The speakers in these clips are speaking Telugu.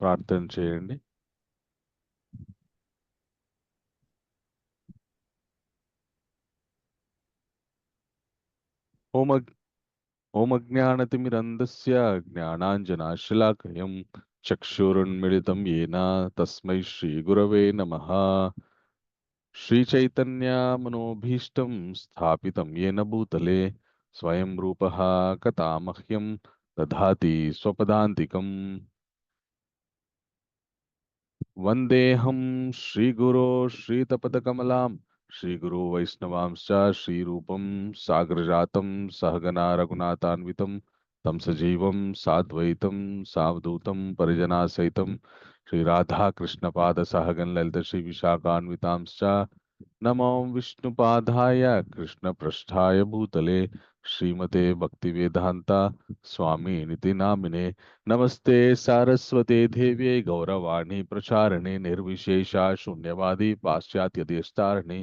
ప్రార్థన చేయండి. ఓం ఓమజ్ఞానతిమిరంధస్య జ్ఞానాంజనాశలాకయం చక్షురున్మిళితం येन తస్మై శ్రీగురవే నమః. శ్రీచైతన్యమనోభీష్టం స్థాపితం येन భూతలే స్వయం రూపః కథామహ్యం దధాతి స్వపదాంతికం. వందేహం శ్రీగురో శ్రీతపదకమలాం శ్రీగురు వైష్ణవాంశ్చ శ్రీరూపం సాగ్రజాతం సహగనా రఘునాథాన్వితం తం సజీవం సాద్వైతం సావధూతం పరిజనా సహితం శ్రీరాధాకృష్ణపాద సహగన్ లలిత శ్రీ విశాఖాన్వితాంశ్చ నమో విష్ణుపాదాయ కృష్ణపృష్ఠాయ భూతలే శ్రీమతే భక్తివేదాంత స్వామి నితి నామినే. नमस्ते सारस्वते देव्यै गौरवाणी प्रचारिणे निर्विशेषा शून्यवादी पाश्चात्य देशतारिणे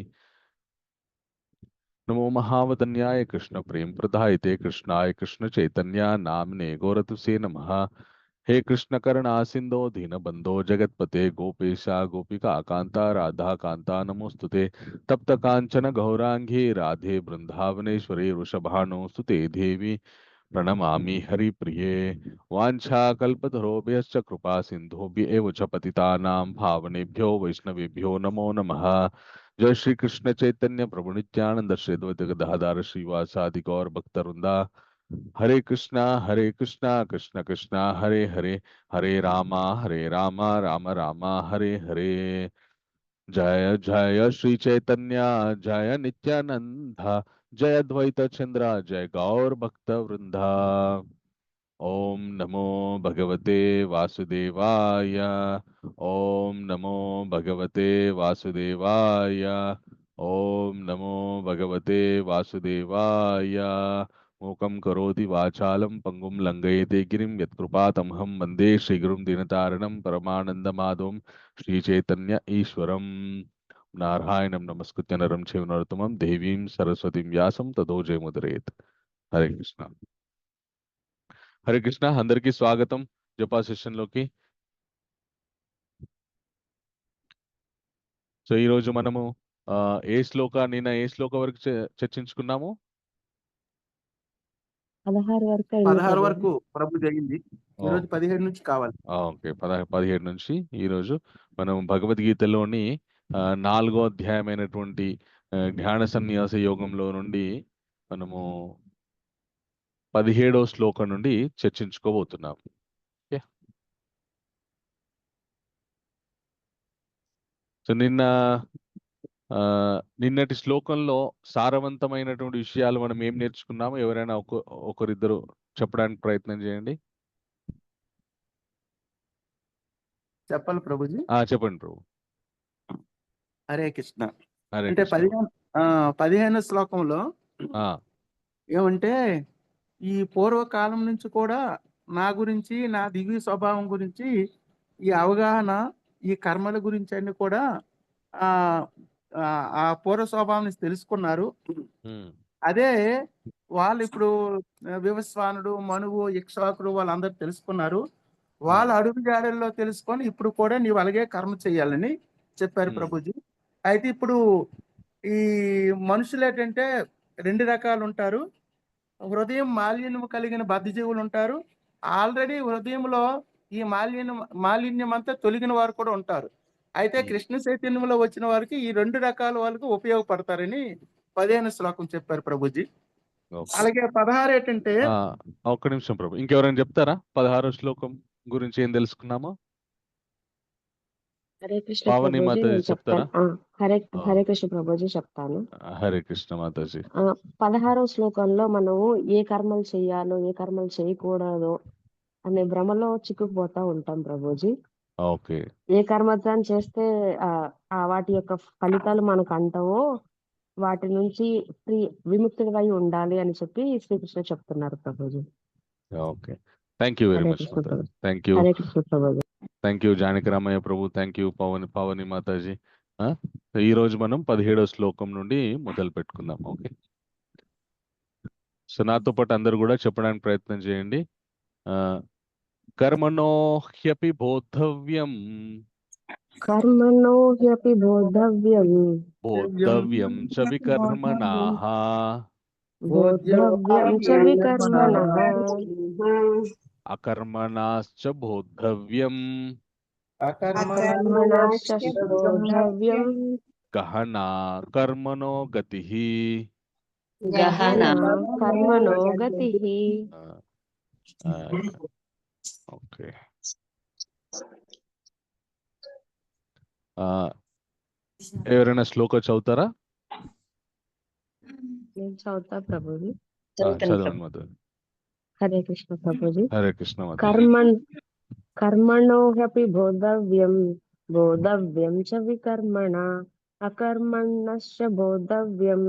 नमो महावदन्याय कृष्ण प्रेम प्रदायते कृष्णाय कृष्ण चैतन्य नामने गौरतुसे नमः. हे कृष्ण करुणा सिंधो दीनबंधो जगतपते गोपेशा गोपिका कांता राधा कांता नमोस्तुते. तप्त कांचन गौरांगी राधे वृंदावनेश्वरी वृषभानुसुते देवी प्रणमामि हरिप्रिये. वाञ्छाकल्पतरोभ्यश्च कृपा सिन्धुभ्येव च पतितानां पावनेभ्यो वैष्णवेभ्यो नमो नमः. जय श्री कृष्ण चैतन्य प्रभु नित्यानंद श्री अद्वैत गदाधर श्रीवासादि गौर भक्तवृंदा. हरे कृष्णा कृष्ण कृष्णा हरे हरे, हरे रामा राम रामा हरे हरे. जय जय श्री चैतन्य जय नित्यानंद जय अद्वैत चंद्र जय गौर भक्त वृंदा. ओम नमो भगवते वासुदेवाय. ओम नमो भगवते वासुदेवाय. ओम नमो भगवते वासुदेवाय. मूकं करोति वाचालं पंगुं लंघयते गिरिं यत्कृपातमहं वन्दे श्रीगुरुं दीनतारिणं परमानन्दमाधवं श्रीचैतन्य ईश्वरम्. नारायणं नमस्कृत्य नरं चैव नरोत्तमं देवीं सरस्वतीं व्यासं ततो जयमुदीरयेत्. हरे कृष्ण. హరే కృష్ణ. అందరికీ స్వాగతం జపా సెషన్ లోకి. సో ఈ రోజు మనము నిన్న ఏ శ్లోక వరకు చర్చించుకున్నాము? 16 వరకు అయింది 16 ప్రభు. వరకు ప్రభు జరిగింది. ఈ రోజు 17 నుంచి కావాలి. ఓకే, 17 నుంచి ఈ రోజు మనం భగవద్గీతలోని 4వ అధ్యాయమైనటువంటి జ్ఞాన సన్యాస యోగంలో నుండి మనము 17వ శ్లోకం నుండి చర్చించుకోబోతున్నాం. సో నిన్నటి శ్లోకంలో సారవంతమైనటువంటి విషయాలు మనం ఏం నేర్చుకున్నామో ఎవరైనా ఒకరిద్దరు చెప్పడానికి ప్రయత్నం చేయండి. చెప్పాలి ప్రభుజీ. చెప్పండి ప్రభు. హరే కృష్ణ. హరే అంటే కృష్ణ. 15 శ్లోకంలో ఏమంటే ఈ పూర్వకాలం నుంచి కూడా నా గురించి, నా దివ్య స్వభావం గురించి, ఈ అవగాహన, ఈ కర్మల గురించి అన్ని కూడా ఆ పూర్వ స్వభావం నుంచి తెలుసుకున్నారు. అదే వాళ్ళు ఇప్పుడు వివస్వానుడు, మనువు, ఇక్ష్వాకుడు వాళ్ళందరూ తెలుసుకున్నారు. వాళ్ళ అడుగు జాడల్లో తెలుసుకొని ఇప్పుడు కూడా నీవు అలాగే కర్మ చేయాలని చెప్పారు ప్రభుజీ. అయితే ఇప్పుడు ఈ మనుషులు ఏంటంటే 2 రకాలు ఉంటారు. హృదయం మాలిన్యం కలిగిన బద్ధజీవులు ఉంటారు. ఆల్రెడీ హృదయంలో ఈ మాలిన్యం అంతా తొలగిన వారు కూడా ఉంటారు. అయితే కృష్ణ చైతన్యంలో వచ్చిన వారికి ఈ 2 రకాల వాళ్ళకి ఉపయోగపడతారని 15 శ్లోకం చెప్పారు ప్రభుజీ. అలాగే 16 ఏంటంటే ఒక్క నిమిషం ప్రభు, ఇంకెవరైనా చెప్తారా 16వ శ్లోకం గురించి ఏం తెలుసుకున్నామో? హరే కృష్ణ పావని ప్రభుజీ మాతాజీ నేను చెప్తారా? చెప్తాను. హరే కృష్ణ ప్రభుజీ చెప్తాను. హరే కృష్ణ మాతాజీ. 16వ శ్లోకంలో మనము ఏ కర్మలు చేయాలో ఏ కర్మలు చేయకూడదో అనే భ్రమలో చిక్కుకుపోతా ఉంటాం ప్రభుజీ. ఓకే. ఏ కర్మత్వం చేస్తే వాటి యొక్క ఫలితాలు మనకు అంటవో వాటి నుంచి విముక్తులై ఉండాలి అని చెప్పి శ్రీకృష్ణ చెప్తున్నారు ప్రభుజీ. Okay, thank you very much. Thank you. Hare Krishna ప్రభుజీ. థ్యాంక్ యూ జానకి రామయ్య ప్రభు. థ్యాంక్ యూ పావని మాతాజీ. ఈ రోజు మనం 17వ శ్లోకం నుండి మొదలు పెట్టుకుందాం. ఓకే, సో నాతో పాటు అందరు కూడా చెప్పడానికి ప్రయత్నం చేయండి. కర్మణో హ్యపి బోద్ధవ్యం కర్మణో హ్యపి బోద్ధవ్యం బోద్ధవ్యం చ వికర్మణః బోద్ధవ్యం చ వికర్మణః అకర్మణాశ్చ బోద్ధవ్యం అకర్మణశ్చ బోద్ధవ్యం గహనా కర్మణో గతిః. గహనా కర్మణో గతిః. ఓకే. ఎవరైనా శ్లోక చదువుతారా? నేను చదువుతా ప్రభుజీ. చదవండి మాధవి. హరే కృష్ణ ప్రభుజీ. హరే కృష్ణ మాధవి. కర్మణో హ్యపి బోద్ధవ్యం బోద్ధవ్యం చ వికర్మణ అకర్మణశ్చ బోద్ధవ్యం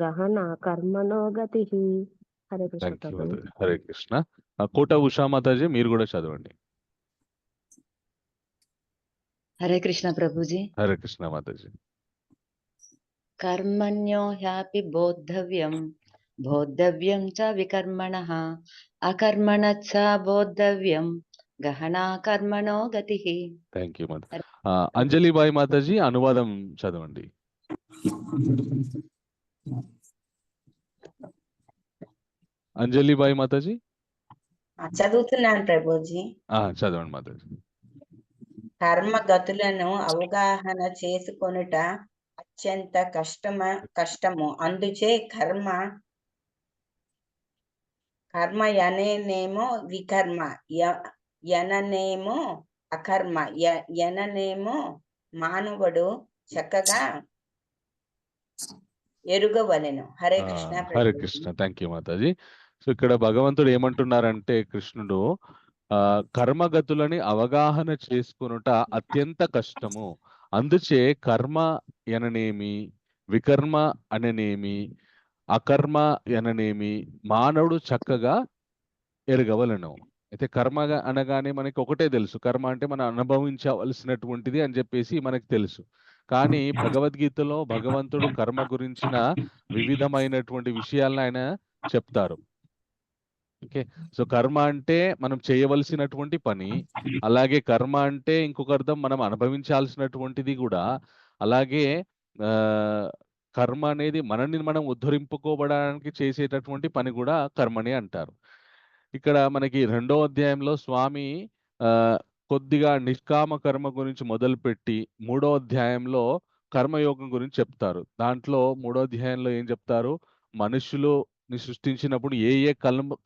గహనా కర్మణో గతిః. Hare Krishna thank you Prabhuji. మాధవి. హరే కృష్ణ. కోట ఉషా మాతాజీ మీరు కూడా చదవండి. హరే కృష్ణ ప్రభుజీ. హరే కృష్ణ మాతాజీ. కర్మణ్యో హ్యాపి బోద్ధవ్యం బోద్ధవ్యం చ వికర్మణః అకర్మణశ్చ బోద్ధవ్యం గహనా కర్మణో గతిః. Thank you Madhavi. అంజలిబాయి మాతాజీ అనువాదం చదవండి. అంజలిబాయి మాతాజీ చదువుతున్నాను ప్రభుజీ. చదవండి మాతాజీ. కర్మ గతులను అవగాహన చేసుకొనుట అత్యంత కష్టము. అందుచే కర్మ యననేమో వికర్మ, యననేమో అకర్మ, యననేమో మానవుడు చక్కగా ఎరుగవలెను. హరే కృష్ణ. హరే కృష్ణ. థ్యాంక్ యూ మాతాజీ. సో ఇక్కడ భగవంతుడు ఏమంటున్నారంటే కృష్ణుడు కర్మగతులని అవగాహన చేసుకునుట అత్యంత కష్టము. అందుచే కర్మ అననేమి, వికర్మ అననేమి, అకర్మ అననేమి మానవుడు చక్కగా ఎరగవలను. అయితే కర్మ అనగానే మనకి ఒకటే తెలుసు, కర్మ అంటే మనం అనుభవించవలసినటువంటిది అని చెప్పేసి మనకి తెలుసు. కానీ భగవద్గీతలో భగవంతుడు కర్మ గురించిన వివిధమైనటువంటి విషయాలను ఆయన చెప్తారు. ఓకే. సో కర్మ అంటే మనం చేయవలసినటువంటి పని, అలాగే కర్మ అంటే ఇంకొక అర్థం మనం అనుభవించాల్సినటువంటిది కూడా. అలాగే కర్మ అనేది మనల్ని మనం ఉద్ధరింపుకోవడానికి చేసేటటువంటి పని కూడా కర్మని అంటారు. ఇక్కడ మనకి 2వ అధ్యాయంలో స్వామి కొద్దిగా నిష్కామ కర్మ గురించి మొదలుపెట్టి 3వ అధ్యాయంలో కర్మయోగం గురించి చెప్తారు. దాంట్లో 3వ అధ్యాయంలో ఏం చెప్తారు, మనుషులుని సృష్టించినప్పుడు ఏ ఏ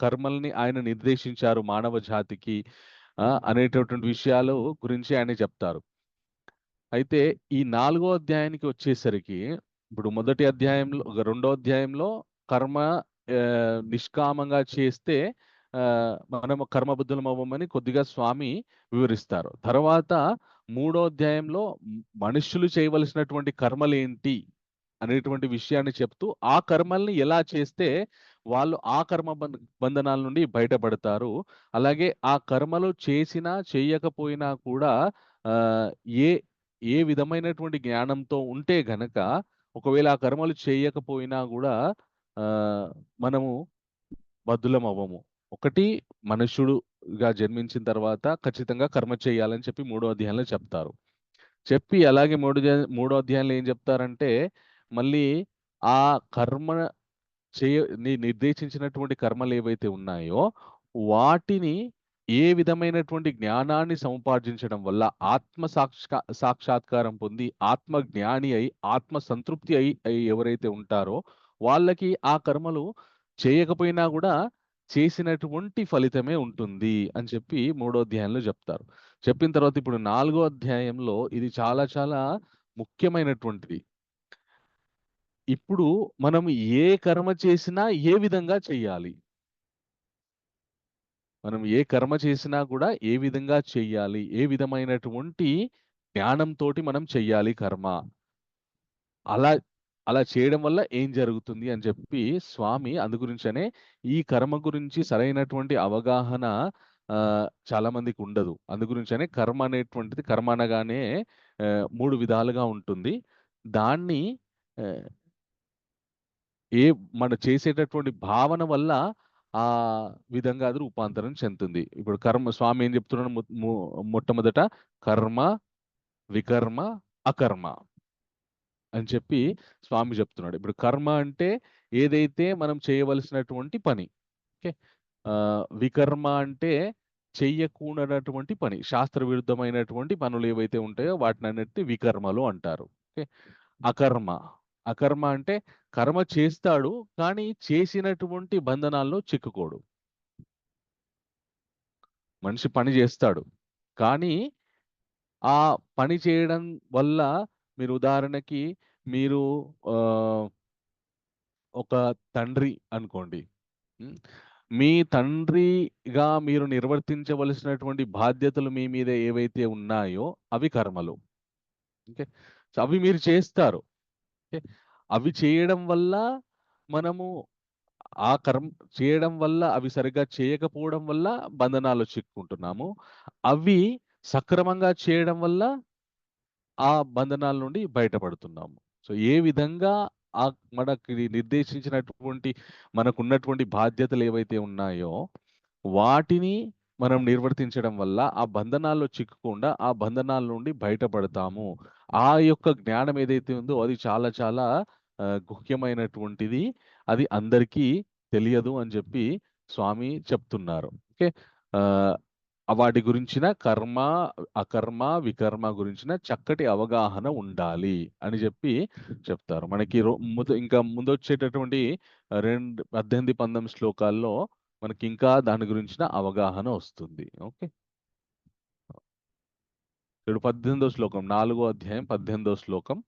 కర్మల్ని ఆయన నిర్దేశించారు మానవ జాతికి అనేటటువంటి విషయాలు గురించి ఆయన చెప్తారు. అయితే ఈ 4వ అధ్యాయానికి వచ్చేసరికి ఇప్పుడు మొదటి అధ్యాయంలో 2వ అధ్యాయంలో కర్మ నిష్కామంగా చేస్తే మనం కర్మబుద్ధులం అవ్వమని కొద్దిగా స్వామి వివరిస్తారు. తర్వాత 3వ అధ్యాయంలో మనుష్యులు చేయవలసినటువంటి కర్మలు ఏంటి అనేటువంటి విషయాన్ని చెప్తూ ఆ కర్మల్ని ఎలా చేస్తే వాళ్ళు ఆ కర్మ బంధనాల నుండి బయటపడతారు. అలాగే ఆ కర్మలు చేసినా చేయకపోయినా కూడా ఏ విధమైనటువంటి జ్ఞానంతో ఉంటే గనక ఒకవేళ ఆ కర్మలు చేయకపోయినా కూడా మనము బద్ధులం అవ్వము. ఒకటి, మనుష్యుడుగా జన్మించిన తర్వాత ఖచ్చితంగా కర్మ చేయాలని చెప్పి 3వ అధ్యాయంలో చెప్తారు. చెప్పి అలాగే 3వ అధ్యాయంలో ఏం చెప్తారంటే మళ్ళీ ఆ కర్మ నిర్దేశించినటువంటి కర్మలు ఏవైతే ఉన్నాయో వాటిని ఏ విధమైనటువంటి జ్ఞానాన్ని సముపార్జించడం వల్ల ఆత్మ సాక్షాత్కారం పొంది ఆత్మ జ్ఞాని అయి ఆత్మ సంతృప్తి అయి ఎవరైతే ఉంటారో వాళ్ళకి ఆ కర్మలు చేయకపోయినా కూడా చేసినటువంటి ఫలితమే ఉంటుంది అని చెప్పి 3వ అధ్యాయంలో చెప్తారు. చెప్పిన తర్వాత ఇప్పుడు 4వ అధ్యాయంలో ఇది చాలా చాలా ముఖ్యమైనటువంటిది. ఇప్పుడు మనం ఏ కర్మ చేసినా ఏ విధంగా చెయ్యాలి, మనం ఏ కర్మ చేసినా కూడా ఏ విధంగా చెయ్యాలి, ఏ విధమైనటువంటి జ్ఞానంతో మనం చెయ్యాలి కర్మ, అలా చేయడం వల్ల ఏం జరుగుతుంది అని చెప్పి స్వామి అందు గురించనే ఈ కర్మ గురించి సరైనటువంటి అవగాహన చాలా మందికి ఉండదు. అందు గురించనే కర్మ అనేటువంటిది కర్మ అనగానే 3 విధాలుగా ఉంటుంది. దాన్ని మన చేసేటటువంటి భావన వల్ల ఆ విధంగా అది రూపాంతరం చెందుతుంది. ఇప్పుడు కర్మ స్వామి ఏం చెప్తున్నాడు మొట్టమొదట కర్మ, వికర్మ, అకర్మ అని చెప్పి స్వామి చెప్తున్నాడు. ఇప్పుడు కర్మ అంటే ఏదైతే మనం చేయవలసినటువంటి పని. ఓకే. వికర్మ అంటే చెయ్యకూడనటువంటి పని, శాస్త్ర విరుద్ధమైనటువంటి పనులు ఏవైతే ఉంటాయో వాటిని అన్నిటి వికర్మలు అంటారు. ఓకే. అకర్మ, అకర్మ అంటే కర్మ చేస్తాడు కానీ చేసినటువంటి బంధనాల్లో చిక్కుకోడు. మనిషి పని చేస్తాడు కానీ ఆ పని చేయడం వల్ల మీరు ఉదాహరణకి మీరు ఆ, ఒక తండ్రి అనుకోండి. ఉమ్, మీ తండ్రిగా మీరు నిర్వర్తించవలసినటువంటి బాధ్యతలు మీ మీద ఏవైతే ఉన్నాయో అవి కర్మలు. ఓకే. సో అవి మీరు చేస్తారు. ఓకే. అవి చేయడం వల్ల మనము ఆ కర్మ చేయడం వల్ల అవి సరిగ్గా చేయకపోవడం వల్ల బంధనాలు చిక్కుంటున్నాము. అవి సక్రమంగా చేయడం వల్ల ఆ బంధనాల నుండి బయటపడుతున్నాము. సో ఏ విధంగా ఆ మనకి నిర్దేశించినటువంటి మనకున్నటువంటి బాధ్యతలు ఏవైతే ఉన్నాయో వాటిని మనం నిర్వర్తించడం వల్ల ఆ బంధనాల్లో చిక్కకుండా ఆ బంధనాల నుండి బయటపడతాము. ఆ యొక్క జ్ఞానం ఏదైతే ఉందో అది చాలా చాలా గుహ్యమైనటువంటిది. అది అందరికీ తెలియదు అని చెప్పి స్వామి చెప్తున్నారు. ఓకే. ఆ, వాటి గురించిన కర్మ, అకర్మ, వికర్మ గురించిన చక్కటి అవగాహన ఉండాలి అని చెప్పి చెప్తారు. మనకి ఇంకా ముందొచ్చేటటువంటి 18, 19 శ్లోకాల్లో మనకి ఇంకా దాని గురించిన అవగాహన వస్తుంది. ఓకే. ఇప్పుడు 18వ శ్లోకం, 4వ అధ్యాయం 18వ శ్లోకం.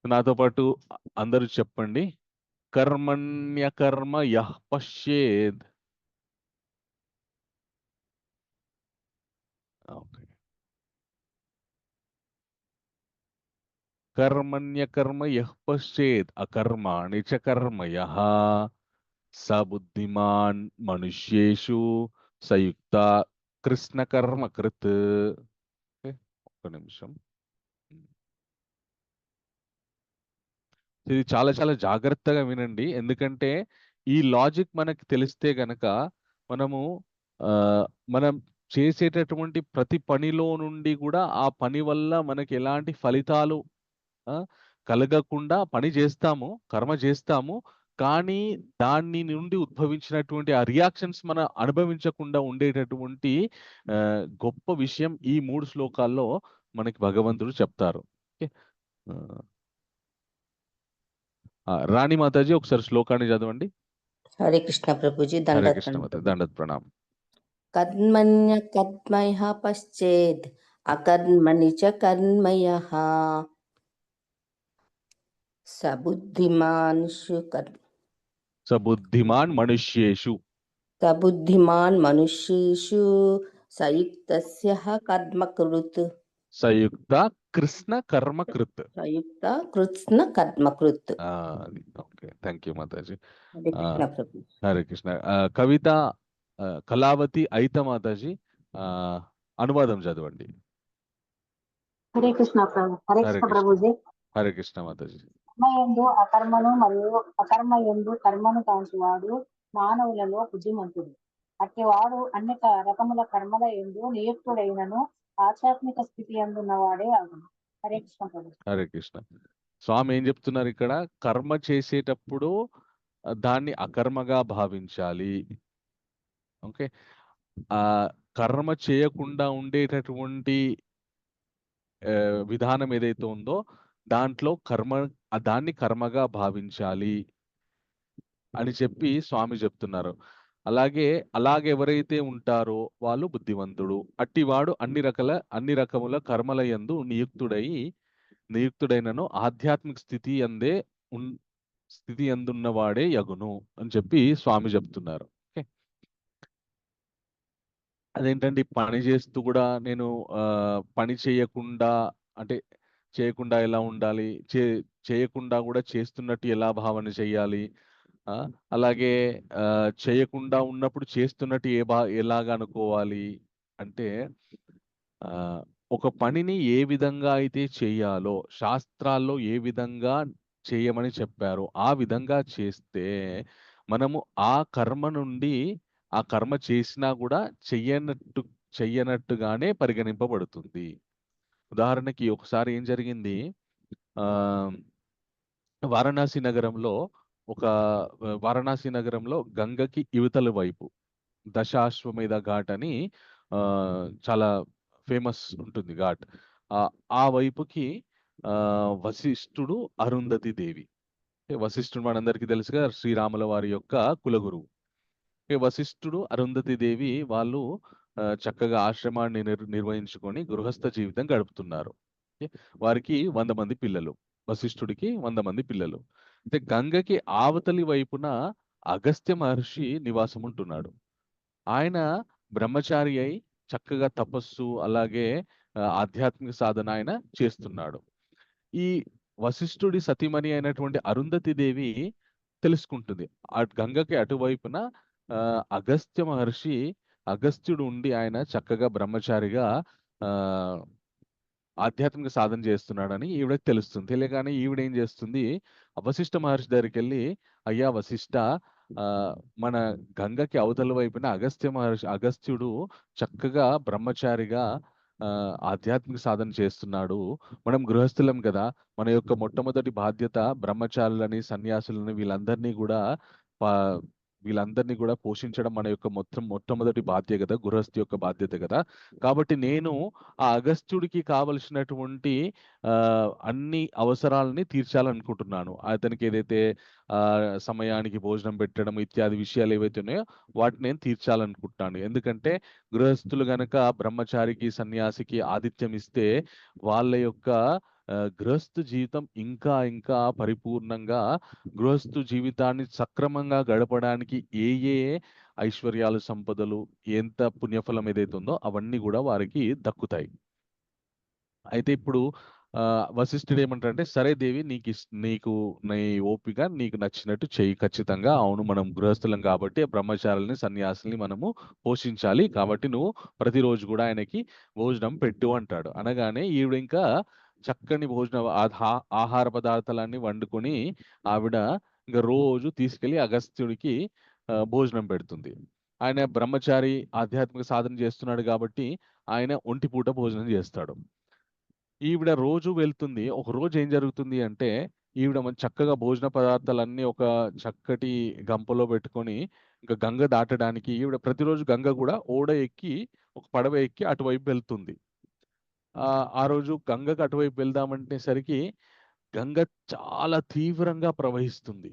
నాతో పాటు అందరూ చెప్పండి. కర్మణ్యకర్మ యః పశ్యేద్. ఓకే. కర్మణ్యకర్మ యః పశ్చేద్ అకర్మాణి చ కర్మయః స బుద్ధిమాన్ మనుష్యేషు సయుక్త కృష్ణ కర్మ కృత్. ఓకే. ఒక్క నిమిషం. ఇది చాలా చాలా జాగ్రత్తగా వినండి. ఎందుకంటే ఈ లాజిక్ మనకి తెలిస్తే గనక మనము ఆ, మనం చేసేటటువంటి ప్రతి పనిలో నుండి కూడా ఆ పని వల్ల మనకి ఎలాంటి ఫలితాలు ఆ, కలగకుండా పని చేస్తాము, కర్మ చేస్తాము. కానీ దాని నుండి ఉద్భవించినటువంటి ఆ రియాక్షన్స్ మనం అనుభవించకుండా ఉండేటటువంటి ఆ, గొప్ప విషయం ఈ 3 శ్లోకాల్లో మనకి భగవంతుడు చెప్తారు. ఓకే. ఆ, రాణి మాతాజీ ఒకసారి శ్లోకాన్ని చదవండి. హరే కృష్ణ ప్రభుజీ. హరే దండత్ కృష్ణ మాతాజీ, ప్రణామం. దండత్ ప్రణామం. కర్మణ్య కర్మయః పశ్చేద్ అకర్మణి చ కర్మయః సబుద్ధిమాన్ మనుష్యేషు సబుద్ధిమాన్ మనుష్యేషు సయుక్తస్య కర్మ కృత్. సయుక్త కృష్ణ కర్మ కృత్. సయుక్త కృత్స్న కర్మ కృత్. ఓకే. థ్యాంక్ యూ మాతాజీ. హరే కృష్ణ ప్రభు. హరే కృష్ణ. కవిత కళావతి అయిత మాతాజీ అనువాదం చదవండి. హరే కృష్ణ ప్రభు. హరే హరే కృష్ణ కృష్ణ. ప్రభుజీ. హరే కృష్ణ మాతాజీ. కర్మయందు అకర్మను మరియు అకర్మయందు కర్మను కాంచువాడు మానవులలో బుద్ధిమంతుడు. అట్టివాడు అనేక రకముల కర్మల యందు నియుక్తుడైనను ఆధ్యాత్మిక స్థితి అందున్నవాడే అగును. హరే కృష్ణ ప్రభు. హరే కృష్ణ. స్వామి ఏం చెప్తున్నారు ఇక్కడ? కర్మ చేసేటప్పుడు దాన్ని అకర్మగా భావించాలి. ఓకే. ఆ కర్మ చేయకుండా ఉండేటటువంటి విధానం ఏదైతే ఉందో దాంట్లో దాన్ని కర్మగా భావించాలి అని చెప్పి స్వామి చెప్తున్నారు. అలాగే ఎవరైతే ఉంటారో వాళ్ళు బుద్ధివంతుడు. అట్టివాడు అన్ని రకముల కర్మల యందు నియుక్తుడైనను ఆధ్యాత్మిక స్థితి అందున్నవాడే యగును అని చెప్పి స్వామి చెప్తున్నారు. ఓకే. అదేంటండి పని చేస్తూ కూడా నేను పని చేయకుండా అంటే చేయకుండా ఎలా ఉండాలి, చేయకుండా కూడా చేస్తున్నట్టు ఎలా భావన చెయ్యాలి, అలాగే చేయకుండా ఉన్నప్పుడు చేస్తున్నట్టు ఎలాగ అనుకోవాలి అంటే ఒక పనిని ఏ విధంగా అయితే చేయాలో శాస్త్రాల్లో ఏ విధంగా చేయమని చెప్పారో ఆ విధంగా చేస్తే మనము ఆ కర్మ నుండి ఆ కర్మ చేసినా కూడా చెయ్యనట్టుగానే పరిగణింపబడుతుంది. ఉదాహరణకి ఒకసారి ఏం జరిగింది, ఆ వారణాసి నగరంలో ఒక వారణాసి నగరంలో గంగకి ఇవతల వైపు దశాశ్వమేధ ఘాట్ అని ఆ, చాలా ఫేమస్ ఉంటుంది ఘాట్. ఆ ఆ వైపుకి వశిష్ఠుడు, అరుంధతి దేవి. వశిష్ఠుడు మనందరికీ తెలుసుగా శ్రీరాముల వారి యొక్క కులగురువు. వశిష్ఠుడు, అరుంధతి దేవి వాళ్ళు చక్కగా ఆశ్రమాన్ని నిర్వహించుకొని గృహస్థ జీవితం గడుపుతున్నారు. ఓకే? వారికి 100 మంది పిల్లలు. వశిష్ఠుడికి 100 మంది పిల్లలు. అయితే గంగకి ఆవతలి వైపున అగస్త్య మహర్షి నివాసం ఉంటున్నాడు. ఆయన బ్రహ్మచారి అయి చక్కగా తపస్సు అలాగే ఆధ్యాత్మిక సాధన ఆయన చేస్తున్నాడు. ఈ వశిష్ఠుడి సతీమణి అయినటువంటి అరుంధతి దేవి తెలుసుకుంటుంది. గంగకి అటువైపున అగస్త్య మహర్షి, అగస్త్యుడు ఉండి ఆయన చక్కగా బ్రహ్మచారిగా ఆ ఆధ్యాత్మిక సాధన చేస్తున్నాడని ఈవిడకి తెలుస్తుంది. తెలియగానే ఈవిడ ఏం చేస్తుంది, వశిష్ఠ మహర్షి దగ్గరికి వెళ్ళి, అయ్యా వశిష్ఠ, ఆ మన గంగకి అవతల వైపున అగస్త్యుడు చక్కగా బ్రహ్మచారిగా ఆధ్యాత్మిక సాధన చేస్తున్నాడు. మనం గృహస్థులం కదా, మన యొక్క మొట్టమొదటి బాధ్యత బ్రహ్మచారులని, సన్యాసులని వీళ్ళందరినీ కూడా పోషించడం మన యొక్క మొట్టమొదటి బాధ్యత, గృహస్థి యొక్క బాధ్యత కదా. కాబట్టి నేను ఆ అగస్త్యుడికి కావలసినటువంటి అన్ని అవసరాలని తీర్చాలనుకుంటున్నాను. అతనికి ఏదైతే సమయానికి భోజనం పెట్టడం ఇత్యాది విషయాలు ఏవైతే ఉన్నాయో వాటిని నేను తీర్చాలనుకుంటున్నాను. ఎందుకంటే గృహస్థులు గనక బ్రహ్మచారికి, సన్యాసికి ఆతిథ్యం ఇస్తే వాళ్ళ యొక్క గృహస్థు జీవితం ఇంకా ఇంకా పరిపూర్ణంగా, గృహస్థు జీవితాన్ని సక్రమంగా గడపడానికి ఏ ఏ ఐశ్వర్యాలు, సంపదలు, ఎంత పుణ్యఫలం ఏదైతే ఉందో అవన్నీ కూడా వారికి దక్కుతాయి. అయితే ఇప్పుడు వశిష్ఠుడు ఏమంటాడంటే, సరే దేవి, నీకు నీ ఓపిక నీకు నచ్చినట్టు చెయ్యి ఖచ్చితంగా. అవును, మనం గృహస్థులం కాబట్టి బ్రహ్మచారుల్ని, సన్యాసుల్ని మనము పోషించాలి. కాబట్టి నువ్వు ప్రతిరోజు కూడా ఆయనకి భోజనం పెట్టు అంటాడు. అనగానే ఈవిడ ఇంకా చక్కని ఆహార పదార్థాలన్నీ వండుకొని ఆవిడ ఇంకా రోజు తీసుకెళ్లి అగస్త్యుడికి భోజనం పెడుతుంది. ఆయన బ్రహ్మచారి ఆధ్యాత్మిక సాధన చేస్తున్నాడు కాబట్టి ఆయన ఒంటి పూట భోజనం చేస్తాడు. ఈవిడ రోజు వెళ్తుంది. ఒక రోజు ఏం జరుగుతుంది అంటే, ఈవిడ చక్కగా భోజన పదార్థాలన్నీ ఒక చక్కటి గంపలో పెట్టుకొని ఇంకా గంగ దాటడానికి ఈవిడ ప్రతిరోజు గంగ కూడా ఓడ ఎక్కి, ఒక పడవ ఎక్కి అటువైపు వెళ్తుంది. ఆ రోజు గంగకు అటువైపు వెళ్దామంటే సరికి గంగ చాలా తీవ్రంగా ప్రవహిస్తుంది.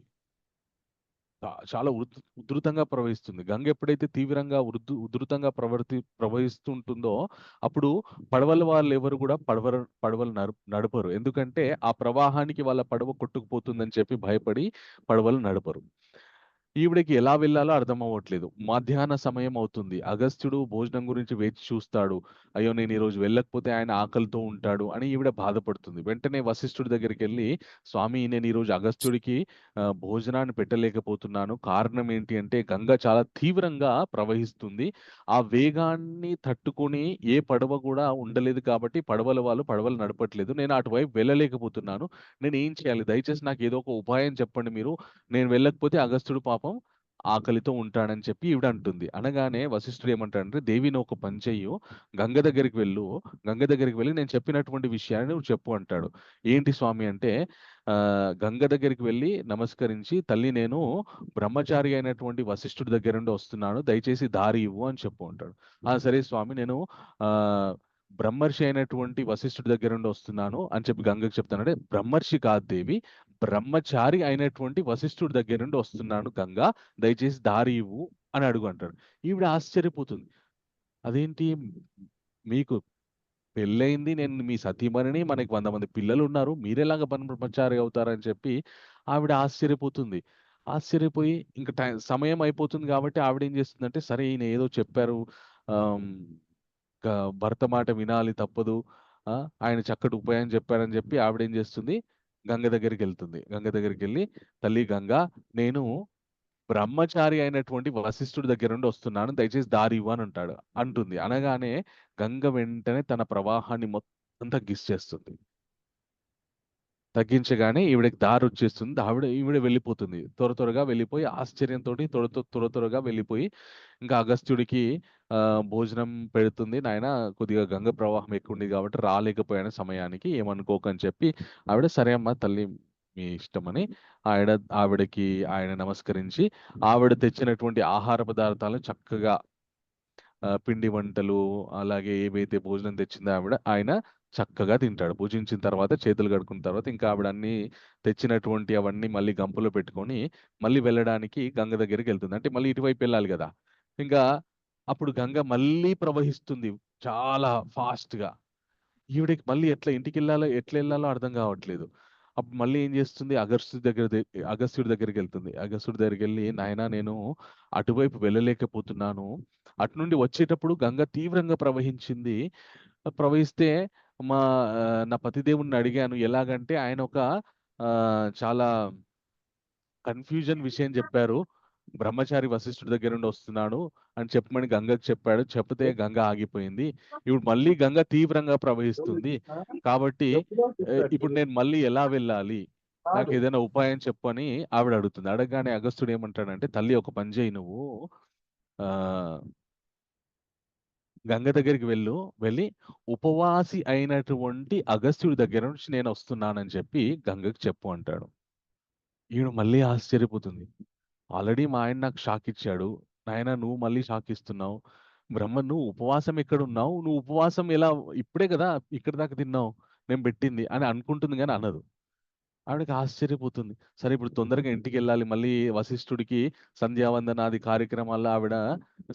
చాలా ఉధృతంగా ప్రవహిస్తుంది. గంగ ఎప్పుడైతే తీవ్రంగా ఉధృతంగా ప్రవహిస్తుంటుందో అప్పుడు పడవల వాళ్ళు ఎవరు కూడా పడవలు నడపరు. ఎందుకంటే ఆ ప్రవాహానికి వాళ్ళ పడవ కొట్టుకుపోతుందని చెప్పి భయపడి పడవలు నడపరు. ఈవిడకి ఎలా వెళ్ళాలో అర్థం అవ్వట్లేదు. మధ్యాహ్న సమయం అవుతుంది. అగస్త్యుడు భోజనం గురించి వేచి చూస్తాడు. అయ్యో, నేను ఈరోజు వెళ్ళకపోతే ఆయన ఆకలితో ఉంటాడు అని ఈవిడ బాధపడుతుంది. వెంటనే వశిష్ఠుడి దగ్గరికి వెళ్ళి, స్వామి, నేను ఈరోజు అగస్త్యుడికి భోజనాన్ని పెట్టలేకపోతున్నాను. కారణం ఏంటి అంటే గంగ చాలా తీవ్రంగా ప్రవహిస్తుంది. ఆ వేగాన్ని తట్టుకొని ఏ పడవ కూడా ఉండలేదు కాబట్టి పడవలు నడపట్లేదు. నేను అటువైపు వెళ్ళలేకపోతున్నాను. నేను ఏం చేయాలి? దయచేసి నాకు ఏదో ఒక ఉపాయం చెప్పండి మీరు. నేను వెళ్ళకపోతే అగస్త్యుడు పాపం ఆకలితో ఉంటాడని చెప్పి ఈవిడ అంటుంది. అనగానే వశిష్ఠుడు ఏమంటాడంటే, దేవి, నువ్వు ఒక పని చెయ్యు, గంగ దగ్గరికి వెళ్ళి నేను చెప్పినటువంటి విషయాన్ని నువ్వు చెప్పు అంటాడు. ఏంటి స్వామి అంటే, గంగ దగ్గరికి వెళ్ళి నమస్కరించి, తల్లి, నేను బ్రహ్మచారి అయినటువంటి వశిష్ఠుడి దగ్గర నుండి వస్తున్నాను, దయచేసి దారి ఇవ్వు అని చెప్పు అంటాడు. సరే స్వామి, నేను ఆ బ్రహ్మర్షి అయినటువంటి వశిష్ఠుడి దగ్గర నుండి వస్తున్నాను అని చెప్పి గంగకి చెప్తానంటే, బ్రహ్మర్షి కాదు దేవి, బ్రహ్మచారి అయినటువంటి వశిష్ఠుడి దగ్గర నుండి వస్తున్నాను గంగా, దయచేసి దారి ఇవ్వు అని అడుగు అంటాడు. ఈవిడ ఆశ్చర్యపోతుంది. అదేంటి, మీకు పెళ్ళయింది, నేను మీ సతీమణిని, మనకి 100 మంది పిల్లలు ఉన్నారు, మీరెలాగ బ్రహ్మచారి అవుతారని చెప్పి ఆవిడ ఆశ్చర్యపోతుంది. ఆశ్చర్యపోయి ఇంకా సమయం అయిపోతుంది కాబట్టి ఆవిడ ఏం చేస్తుందంటే, సరే ఈయన ఏదో చెప్పారు, భర్త మాట వినాలి తప్పదు, ఆయన చక్కటి ఉపాయం చెప్పారని చెప్పి ఆవిడ ఏం చేస్తుంది, గంగ దగ్గరికి వెళ్తుంది. గంగ దగ్గరికి వెళ్ళి, తల్లి గంగా, నేను బ్రహ్మచారి అయినటువంటి వశిష్ఠుడి దగ్గర నుండి వస్తున్నాను, దయచేసి దారి ఇవ్వు అని అంటుంది. అనగానే గంగ వెంటనే తన ప్రవాహాన్ని మొత్తం తగ్గిచ్చేస్తుంది. తగ్గించగానే ఈవిడకి దారి వచ్చేస్తుంది. ఈవిడ వెళ్ళిపోతుంది. త్వరగా వెళ్ళిపోయి ఆశ్చర్యంతోటి త్వరగా వెళ్ళిపోయి ఇంకా అగస్త్యుడికి భోజనం పెడుతుంది. నాయన కొద్దిగా గంగ ప్రవాహం ఎక్కువుంది కాబట్టి రాలేకపోయాను సమయానికి, ఏమనుకోకని చెప్పి ఆవిడ సరే అమ్మా తల్లి మీ ఇష్టమని ఆవిడకి ఆయన నమస్కరించి ఆవిడ తెచ్చినటువంటి ఆహార పదార్థాలను చక్కగా పిండి వంటలు అలాగే ఏవైతే భోజనం తెచ్చిందో ఆయన చక్కగా తింటాడు. భుజించిన తర్వాత చేతులు కడుక్కున్న తర్వాత ఇంకా ఆవిడ అన్నీ తెచ్చినటువంటి అవన్నీ మళ్ళీ గంపలో పెట్టుకొని మళ్ళీ వెళ్ళడానికి గంగ దగ్గరికెళ్తుంది. అంటే మళ్ళీ ఇటువైపు వెళ్ళాలి గదా! ఇంకా అప్పుడు గంగ మళ్ళీ ప్రవహిస్తుంది చాలా ఫాస్ట్‌గా. ఈవిడకి మళ్ళీ ఎట్లెళ్ళాలో అర్థం కావట్లేదు. అప్పుడు మళ్ళీ ఏం చేస్తుంది అగస్త్యుడి దగ్గరికెళ్తుంది. అగస్త్యుడి దగ్గరికెళ్ళి నాయనా నేను అటువైపు వెళ్ళలేకపోతున్నాను. అటు నుండి వచ్చేటప్పుడు గంగ తీవ్రంగా ప్రవహించింది. ప్రవహిస్తే నా పతిదేవుడిని అడిగాను. ఎలాగంటే ఆయన ఒక చాలా కన్‌ఫ్యూజన్ విషయం చెప్పారు. బ్రహ్మచారి వశిష్ఠుడి దగ్గర నుండి వస్తున్నాడు అని చెప్పమని గంగకి చెప్పాడు. చెప్తే గంగ ఆగిపోయింది. ఇప్పుడు మళ్ళీ గంగ తీవ్రంగా ప్రవహిస్తుంది. కాబట్టి ఇప్పుడు నేను మళ్ళీ ఎలా వెళ్ళాలి? నాకేదైనా ఉపాయం చెప్పు అని ఆవిడ అడుగుతుంది. అడగగానే అగస్త్యుడు ఏమంటాడంటే, తల్లి ఒక పని చెయ్యి నువ్వు గంగ దగ్గరికి వెళ్ళి ఉపవాసి అయినటువంటి అగస్త్యుడి దగ్గర నుంచి నేను వస్తున్నానని చెప్పి గంగకి చెప్పు అంటాడు. ఈవిడ మళ్ళీ ఆశ్చర్యపోతుంది. ఆల్రెడీ మా ఆయన నాకు షాక్ ఇచ్చాడు. నాయనా నువ్వు మళ్ళీ షాక్ ఇస్తున్నావు. నువ్వు ఉపవాసం ఎక్కడున్నావు? నువ్వు ఉపవాసం ఎలా ఇప్పుడే కదా ఇక్కడి దాకా తిన్నావు. నేను పెట్టింది అని అనుకుంటుంది గానీ అనదు. ఆవిడకి ఆశ్చర్యపోతుంది. సరే ఇప్పుడు తొందరగా ఇంటికెళ్ళాలి. మళ్ళీ వశిష్ఠుడికి సంధ్యావందనాది కార్యక్రమాల్లో ఆవిడ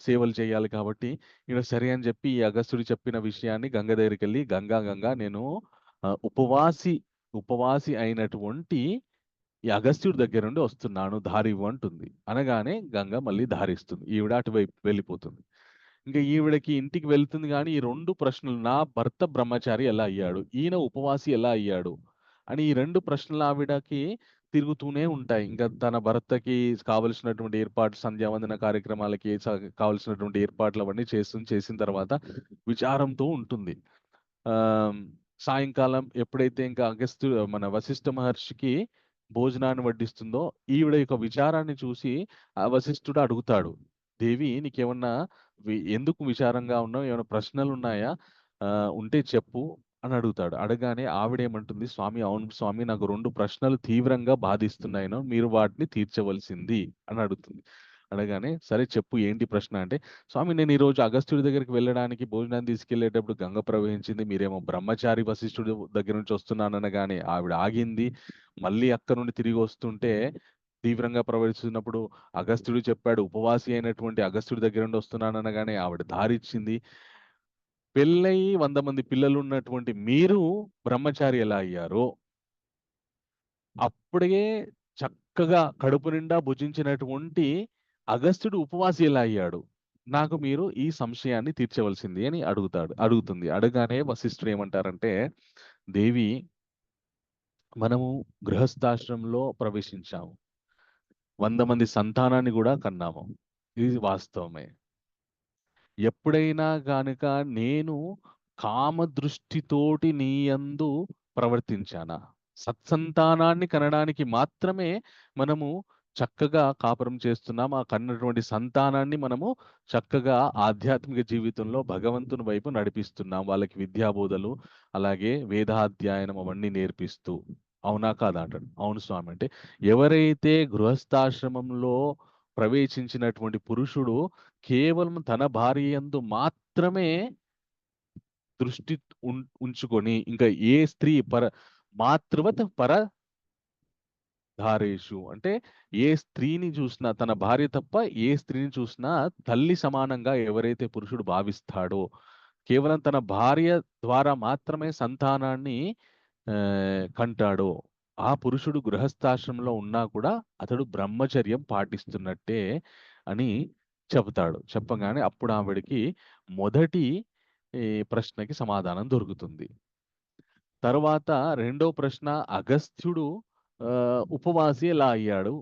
సేవలు చేయాలి కాబట్టి, ఈవిడ సరే అని చెప్పి ఈ అగస్త్యుడు చెప్పిన విషయాన్ని గంగ దగ్గరికెళ్ళి గంగా నేను ఉపవాసి అయినటువంటి ఈ అగస్త్యుడి దగ్గర నుండి వస్తున్నాను దారివ్వు అంటుంది. అనగానే గంగ మళ్ళీ దారిస్తుంది. ఈవిడ అటువైపు వెళ్ళిపోతుంది. ఇంకా ఈవిడకి ఇంటికి వెళ్తుంది గానీ, ఈ 2 ప్రశ్నలు నా భర్త బ్రహ్మచారి ఎలా అయ్యాడు? ఈయన ఉపవాసి ఎలా అయ్యాడు? అని ఈ 2 ప్రశ్నలు ఆవిడకి తిరుగుతూనే ఉంటాయి. ఇంకా తన భర్తకి కావలసినటువంటి ఏర్పాట్లు సంధ్యావందన కార్యక్రమాలకి కావాల్సినటువంటి ఏర్పాట్లు అవన్నీ చేసిన తర్వాత విచారంతో ఉంటుంది. సాయంకాలం ఎప్పుడైతే ఇంకా మన వశిష్ఠ మహర్షికి భోజనాన్ని వడ్డిస్తుందో ఈవిడ యొక్క విచారాన్ని చూసి ఆ వశిష్ఠుడు అడుగుతాడు. దేవి నీకేమన్నా ఎందుకు విచారంగా ఉన్నావు? ఏమైనా ప్రశ్నలు ఉన్నాయా? ఉంటే చెప్పు అని అడుగుతాడు. అడగగానే ఆవిడేమంటుంది, స్వామి అవును స్వామి నాకు 2 ప్రశ్నలు తీవ్రంగా బాధిస్తున్నాయను. మీరు వాటిని తీర్చవలసింది అని అడుగుతుంది. అనగానే సరే చెప్పు ఏంటి ప్రశ్న అంటే, స్వామి నేను ఈరోజు అగస్త్యుడి దగ్గరికి వెళ్ళడానికి భోజనాన్ని తీసుకెళ్ళేటప్పుడు గంగ ప్రవహించింది. మీరేమో బ్రహ్మచారి వశిష్ఠుడి దగ్గర నుంచి వస్తున్నాననగానే ఆవిడ ఆగింది. మళ్ళీ అక్కడ నుండి తిరిగి వస్తుంటే తీవ్రంగా ప్రవహిస్తున్నప్పుడు అగస్త్యుడు చెప్పాడు. ఉపవాసి అయినటువంటి అగస్త్యుడి దగ్గర నుండి వస్తున్నాననగానే ఆవిడ దారిచ్చింది. పెళ్ళయి 100 మంది పిల్లలున్నటువంటి మీరు బ్రహ్మచారి ఎలా అయ్యారో, అప్పుడే చక్కగా కడుపు నిండా భుజించినటువంటి అగస్త్యుడు ఉపవాసి ఎలా అయ్యాడు? నాకు మీరు ఈ సంశయాన్ని తీర్చవలసింది అని అడుగుతుంది. అడగగానే వశిష్ఠుడు ఏమంటారంటే, దేవి మనము గృహస్థాశ్రమంలో ప్రవేశించాము. 100 మంది సంతానాన్ని గూడా కన్నాము. ఇది వాస్తవమే. ఎప్పుడైనా గనక నేను కామదృష్టితోటి నీ యందు ప్రవర్తించానా? సత్సంతానాన్ని కనడానికి మాత్రమే మనము చక్కగా కాపురం చేస్తున్నాం. ఆ కన్నటువంటి సంతానాన్ని మనము చక్కగా ఆధ్యాత్మిక జీవితంలో భగవంతుని వైపు నడిపిస్తున్నాం. వాళ్ళకి విద్యాబోధలు, అలాగే వేదాధ్యయనం అవన్నీ నేర్పిస్తూ. అవునా? కాదా? అంటాడు. అవును స్వామి అంటే, ఎవరైతే గృహస్థాశ్రమంలో ప్రవేశించినటువంటి పురుషుడు కేవలం తన భార్య యందు మాత్రమే దృష్టి ఉంచుకొని ఇంకా ఏ స్త్రీ మాతృవత్ ధారేషు అంటే ఏ స్త్రీని చూసినా తన భార్య తప్ప ఏ స్త్రీని చూసినా తల్లి సమానంగా ఎవరైతే పురుషుడు భావిస్తాడో, కేవలం తన భార్య ద్వారా మాత్రమే సంతానాన్ని కంటాడో, ఆ పురుషుడు గృహస్థాశ్రమంలో ఉన్నా కూడా అతడు బ్రహ్మచర్యం పాటిస్తున్నట్టే అని చెబుతాడు. చెప్పగానే అప్పుడు ఆవిడకి మొదటి ప్రశ్నకి సమాధానం దొరుకుతుంది. తరువాత రెండో ప్రశ్న, అగస్త్యుడు ఉపవాసి ఎలా అయ్యాడు?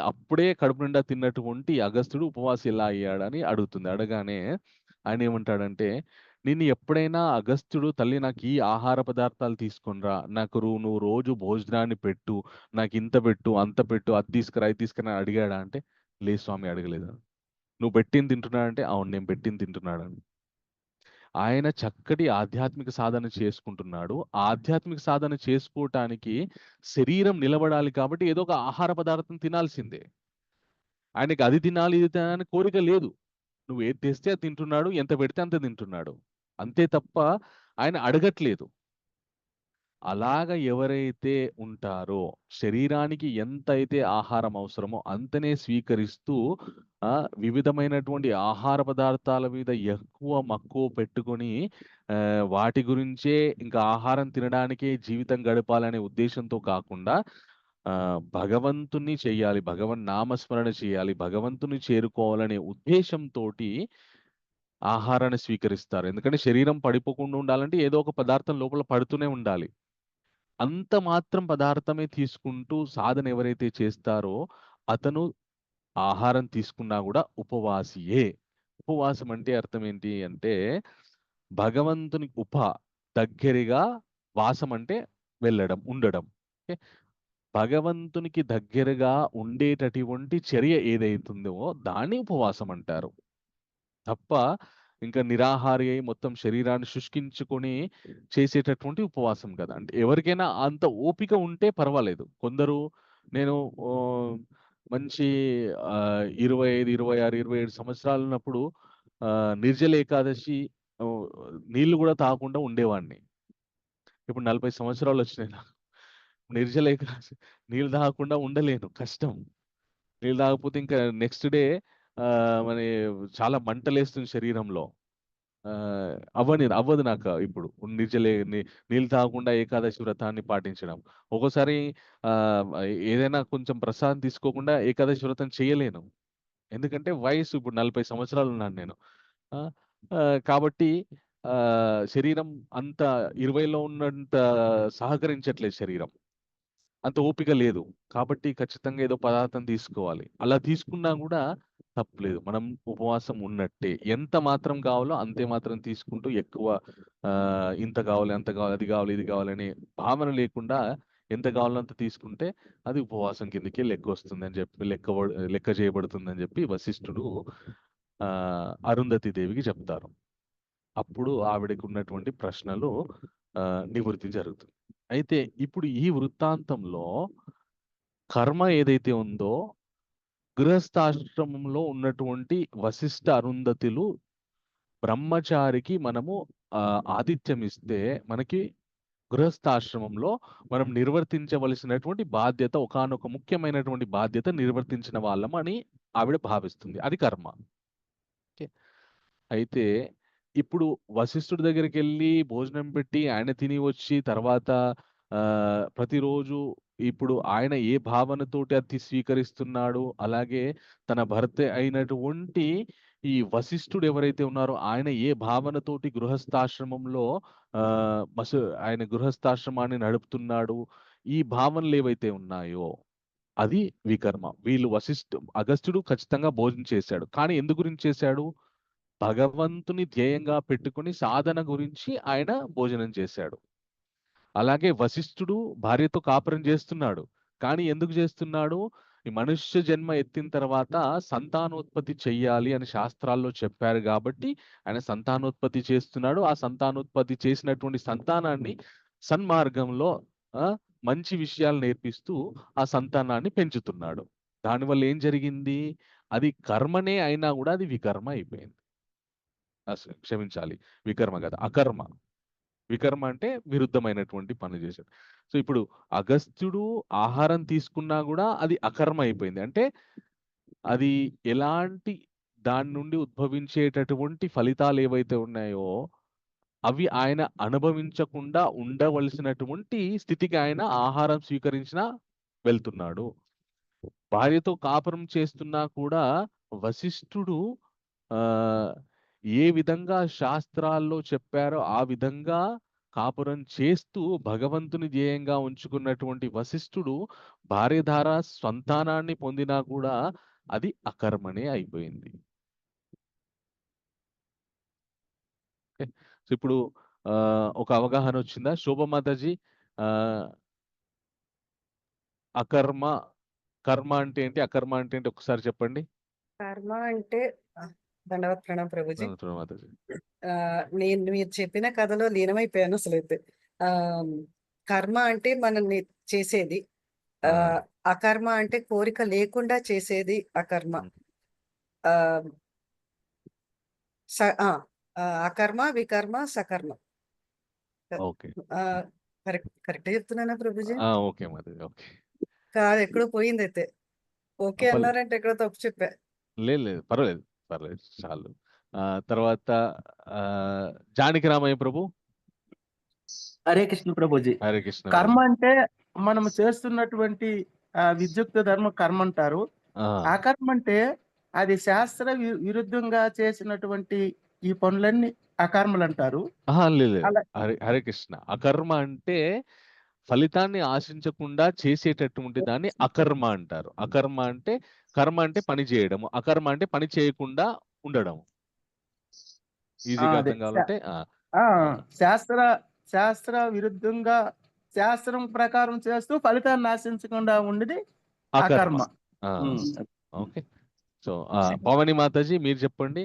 అప్పుడే కడుపు నిండా తిన్నటువంటి అగస్త్యుడు ఉపవాసి ఎలా అయ్యాడని అడుగుతుంది. అడగానే ఆయన ఏమంటాడంటే, నిన్ను ఎప్పుడైనా అగస్త్యుడు తల్లి నాకు ఈ ఆహార పదార్థాలు తీసుకొనిరా, నాకు నువ్వు రోజు భోజనాన్ని పెట్టు, నాకు ఇంత పెట్టు, అంత పెట్టు, అది తీసుకురా, ఇది తీసుకురా అని అడిగాడా అంటే, లేదు స్వామి అడగలేదు. నువ్వు పెట్టింది తింటున్నాడంటే, అవును నేను పెట్టింది తింటున్నాడని. ఆయన చక్కటి ఆధ్యాత్మిక సాధన చేసుకుంటున్నాడు. ఆధ్యాత్మిక సాధన చేసుకోవటానికి శరీరం నిలబడాలి కాబట్టి ఏదో ఒక ఆహార పదార్థం తినాల్సిందే. ఆయనకి అది తినాలి, ఇది తినాలి అని కోరిక లేదు. నువ్వు ఏది తెస్తే అది తింటున్నాడు, ఎంత పెడితే అంత తింటున్నాడు. అంతే తప్ప ఆయన అడగట్లేదు. అలాగ ఎవరైతే ఉంటారో, శరీరానికి ఎంతైతే ఆహారం అవసరమో అంతనే స్వీకరిస్తూ వివిధమైనటువంటి ఆహార పదార్థాల మీద ఎక్కువ మక్కువ పెట్టుకొని వాటి గురించే ఇంకా ఆహారం తినడానికే జీవితం గడపాలనే ఉద్దేశంతో కాకుండా భగవంతుని చెయ్యాలి, నామస్మరణ చేయాలి, భగవంతుని చేరుకోవాలనే ఉద్దేశంతోటి ఆహారాన్ని స్వీకరిస్తారు. ఎందుకంటే శరీరం పడిపోకుండా ఉండాలంటే ఏదో ఒక పదార్థం లోపల పడుతూనే ఉండాలి. అంత మాత్రం పదార్థమే తీసుకుంటూ సాధన ఎవరైతే చేస్తారో అతను ఆహారం తీసుకున్నా కూడా ఉపవాసియే. ఉపవాసం అంటే అర్థం ఏంటి అంటే భగవంతుని దగ్గరగా, వాసం అంటే వెళ్ళడం, ఉండడం. ఓకే. భగవంతునికి దగ్గరగా ఉండేటటువంటి చర్య ఏదైతుందో దాన్ని ఉపవాసం అంటారు. తప్ప ఇంకా నిరాహారి అయి మొత్తం శరీరాన్ని శుష్కించుకొని చేసేటటువంటి ఉపవాసం కదా. అంటే ఎవరికైనా అంత ఓపిక ఉంటే పర్వాలేదు. కొందరు నేను మంచి 25, 26, 27 సంవత్సరాలు ఉన్నప్పుడు నిర్జల ఏకాదశి నీళ్లు కూడా తాగకుండా ఉండేవాడిని. ఇప్పుడు 40 సంవత్సరాలు వచ్చినాయి నాకు. నిర్జల ఏకాదశి నీళ్ళు తాగకుండా ఉండలేను, కష్టం. నీళ్ళు తాగకపోతే ఇంకా నెక్స్ట్ డే మరి చాలా మంటలేస్తుంది శరీరంలో. అవ్వదు నాకు ఇప్పుడు నీళ్ళు తాగకుండా ఏకాదశి వ్రతాన్ని పాటించడం. ఒక్కోసారి ఏదైనా కొంచెం ప్రసాదం తీసుకోకుండా ఏకాదశి వ్రతం చేయలేను. ఎందుకంటే వయసు ఇప్పుడు 40 సంవత్సరాలు ఉన్నాను నేను. కాబట్టి శరీరం అంత 20లో ఉన్నంత సహకరించట్లేదు శరీరం. అంత ఓపిక లేదు. కాబట్టి ఖచ్చితంగా ఏదో పదార్థం తీసుకోవాలి. అలా తీసుకున్నా గూడా తప్పులేదు. మనం ఉపవాసం ఉన్నట్టే. ఎంత మాత్రం కావాలో అంతే మాత్రం తీసుకుంటూ ఎక్కువ ఇంత కావాలి, అంత కావాలి, అది కావాలి, ఇది కావాలనే భావన లేకుండా ఎంత కావాలో అంత తీసుకుంటే అది ఉపవాసం కిందకే లెక్కొస్తుందని చెప్పి లెక్క చేయబడుతుందని చెప్పి వశిష్ఠుడు అరుంధతి దేవికి చెప్తారు. అప్పుడు ఆవిడకి ఉన్నటువంటి ప్రశ్నలు నివృత్తి జరుగుతుంది. అయితే ఇప్పుడు ఈ వృత్తాంతంలో కర్మ ఏదైతే ఉందో గృహస్థాశ్రమంలో ఉన్నటువంటి వశిష్ఠ అరుంధతులు బ్రహ్మచారికి మనము ఆతిథ్యం ఇస్తే మనకి గృహస్థాశ్రమంలో మనం నిర్వర్తించవలసినటువంటి బాధ్యత, ఒకానొక ముఖ్యమైనటువంటి బాధ్యత నిర్వర్తించిన వాళ్ళం అని ఆవిడ భావిస్తుంది. అది కర్మ. అయితే ఇప్పుడు వశిష్ఠుడి దగ్గరికెళ్ళి భోజనం పెట్టి ఆయన తిని వచ్చి తర్వాత ప్రతిరోజు ఇప్పుడు ఆయన ఏ భావనతోటి అది స్వీకరిస్తున్నాడు, అలాగే తన భర్త అయినటువంటి ఈ వశిష్ఠుడు ఎవరైతే ఉన్నారో ఆయన ఏ భావనతోటి గృహస్థాశ్రమంలో ఆయన గృహస్థాశ్రమాన్ని నడుపుతున్నాడు, ఈ భావనలు ఏవైతే ఉన్నాయో అది వికర్మ. వీళ్ళు అగస్త్యుడు ఖచ్చితంగా భోజనం చేశాడు. కానీ ఎందు గురించి చేశాడు? భగవంతుని ధ్యేయంగా పెట్టుకొని సాధన గురించి ఆయన భోజనం చేశాడు. అలాగే వశిష్ఠుడు భార్యతో కాపురం చేస్తున్నాడు. కానీ ఎందుకు చేస్తున్నాడు? ఈ మనుష్య జన్మ ఎత్తిన తర్వాత సంతానోత్పత్తి చెయ్యాలి అని శాస్త్రాల్లో చెప్పారు కాబట్టి ఆయన సంతానోత్పత్తి చేస్తున్నాడు. ఆ సంతానోత్పత్తి చేసినటువంటి సంతానాన్ని సన్మార్గంలో మంచి విషయాలు నేర్పిస్తూ ఆ సంతానాన్ని పెంచుతున్నాడు. దానివల్ల ఏం జరిగింది? అది కర్మనే అయినా కూడా అది వికర్మ అయిపోయింది. క్షమించాలి, వికర్మ కదా, అకర్మ. వికర్మ అంటే విరుద్ధమైనటువంటి పని చేశాడు. సో ఇప్పుడు అగస్త్యుడు ఆహారం తీసుకున్నా కూడా అది అకర్మ అయిపోయింది. అంటే అది ఎలాంటి దాని నుండి ఉద్భవించేటటువంటి ఫలితాలు ఏవైతే ఉన్నాయో అవి ఆయన అనుభవించకుండా ఉండవలసినటువంటి స్థితికి ఆయన ఆహారం స్వీకరించినా వెళ్తున్నాడు. భార్యతో కాపురం చేస్తున్నా కూడా వశిష్ఠుడు ఆ ఏ విధంగా శాస్త్రాల్లో చెప్పారో ఆ విధంగా కాపురం చేస్తూ భగవంతుని ధ్యేయంగా ఉంచుకున్నటువంటి వశిష్ఠుడు భార్య ద్వారా సంతానాన్ని పొందినా కూడా అది అకర్మనే అయిపోయింది. ఓకే. సో ఇప్పుడు ఒక అవగాహన వచ్చిందా శోభమాతాజీ? ఆ, అకర్మ కర్మ అంటే ఏంటి, అకర్మ అంటే ఏంటి ఒకసారి చెప్పండి. కర్మ అంటే దండవత్ ప్రణాం ప్రభుజీ. మాతాజీ. నేను మీరు చెప్పిన కథలో లీనమైపోయాను అసలైతే. ఆ కర్మ అంటే మనల్ని చేసేది, ఆ, అకర్మ అంటే కోరిక లేకుండా చేసేది అకర్మ. ఉమ్, ఆ స- ఆ, అకర్మ, వికర్మ, సకర్మ. Okay. Correct చెప్తున్నానా Prabhuji? Okay Mataji. Okay. కాదు, ఎక్కడో పోయింది అయితే. ఓకే పర్లేదు, అన్నారంటే ఎక్కడో తప్పు చెప్పా. లేదు లేదు, పర్వాలేదు పర్లేదు, చాలు. తర్వాత ఆ, జానకి రామయ్య ప్రభు. హరే కృష్ణ ప్రభుజీ. హరే కృష్ణ కర్మ ప్రభు. అంటే మనం చేస్తున్నటువంటి విద్యుక్త ధర్మ కర్మ అంటారు. ఆ, అకర్మ అంటే అది శాస్త్ర విరుద్ధంగా చేసినటువంటి ఈ పనులన్నీ అకర్మలు అంటారు. లేదు లేదు. అలా హరే కృష్ణ. అకర్మ అంటే ఫలితాన్ని ఆశించకుండా చేసేటటువంటి దాన్ని అకర్మ అంటారు. అకర్మ అంటే, కర్మ అంటే పని చేయడము, అకర్మ అంటే పని చేయకుండా ఉండడం. ఈజీగా అదే అర్థం కావాలంటే ఆ, శాస్త్ర శాస్త్ర విరుద్ధంగా శాస్త్రం ప్రకారం చేస్తూ ఫలితాన్ని ఆశించకుండా ఉండేది అకర్మ. అకర్మ. ఆ, ఉమ్. ఓకే. సో పవని మాతాజీ మీరు చెప్పండి.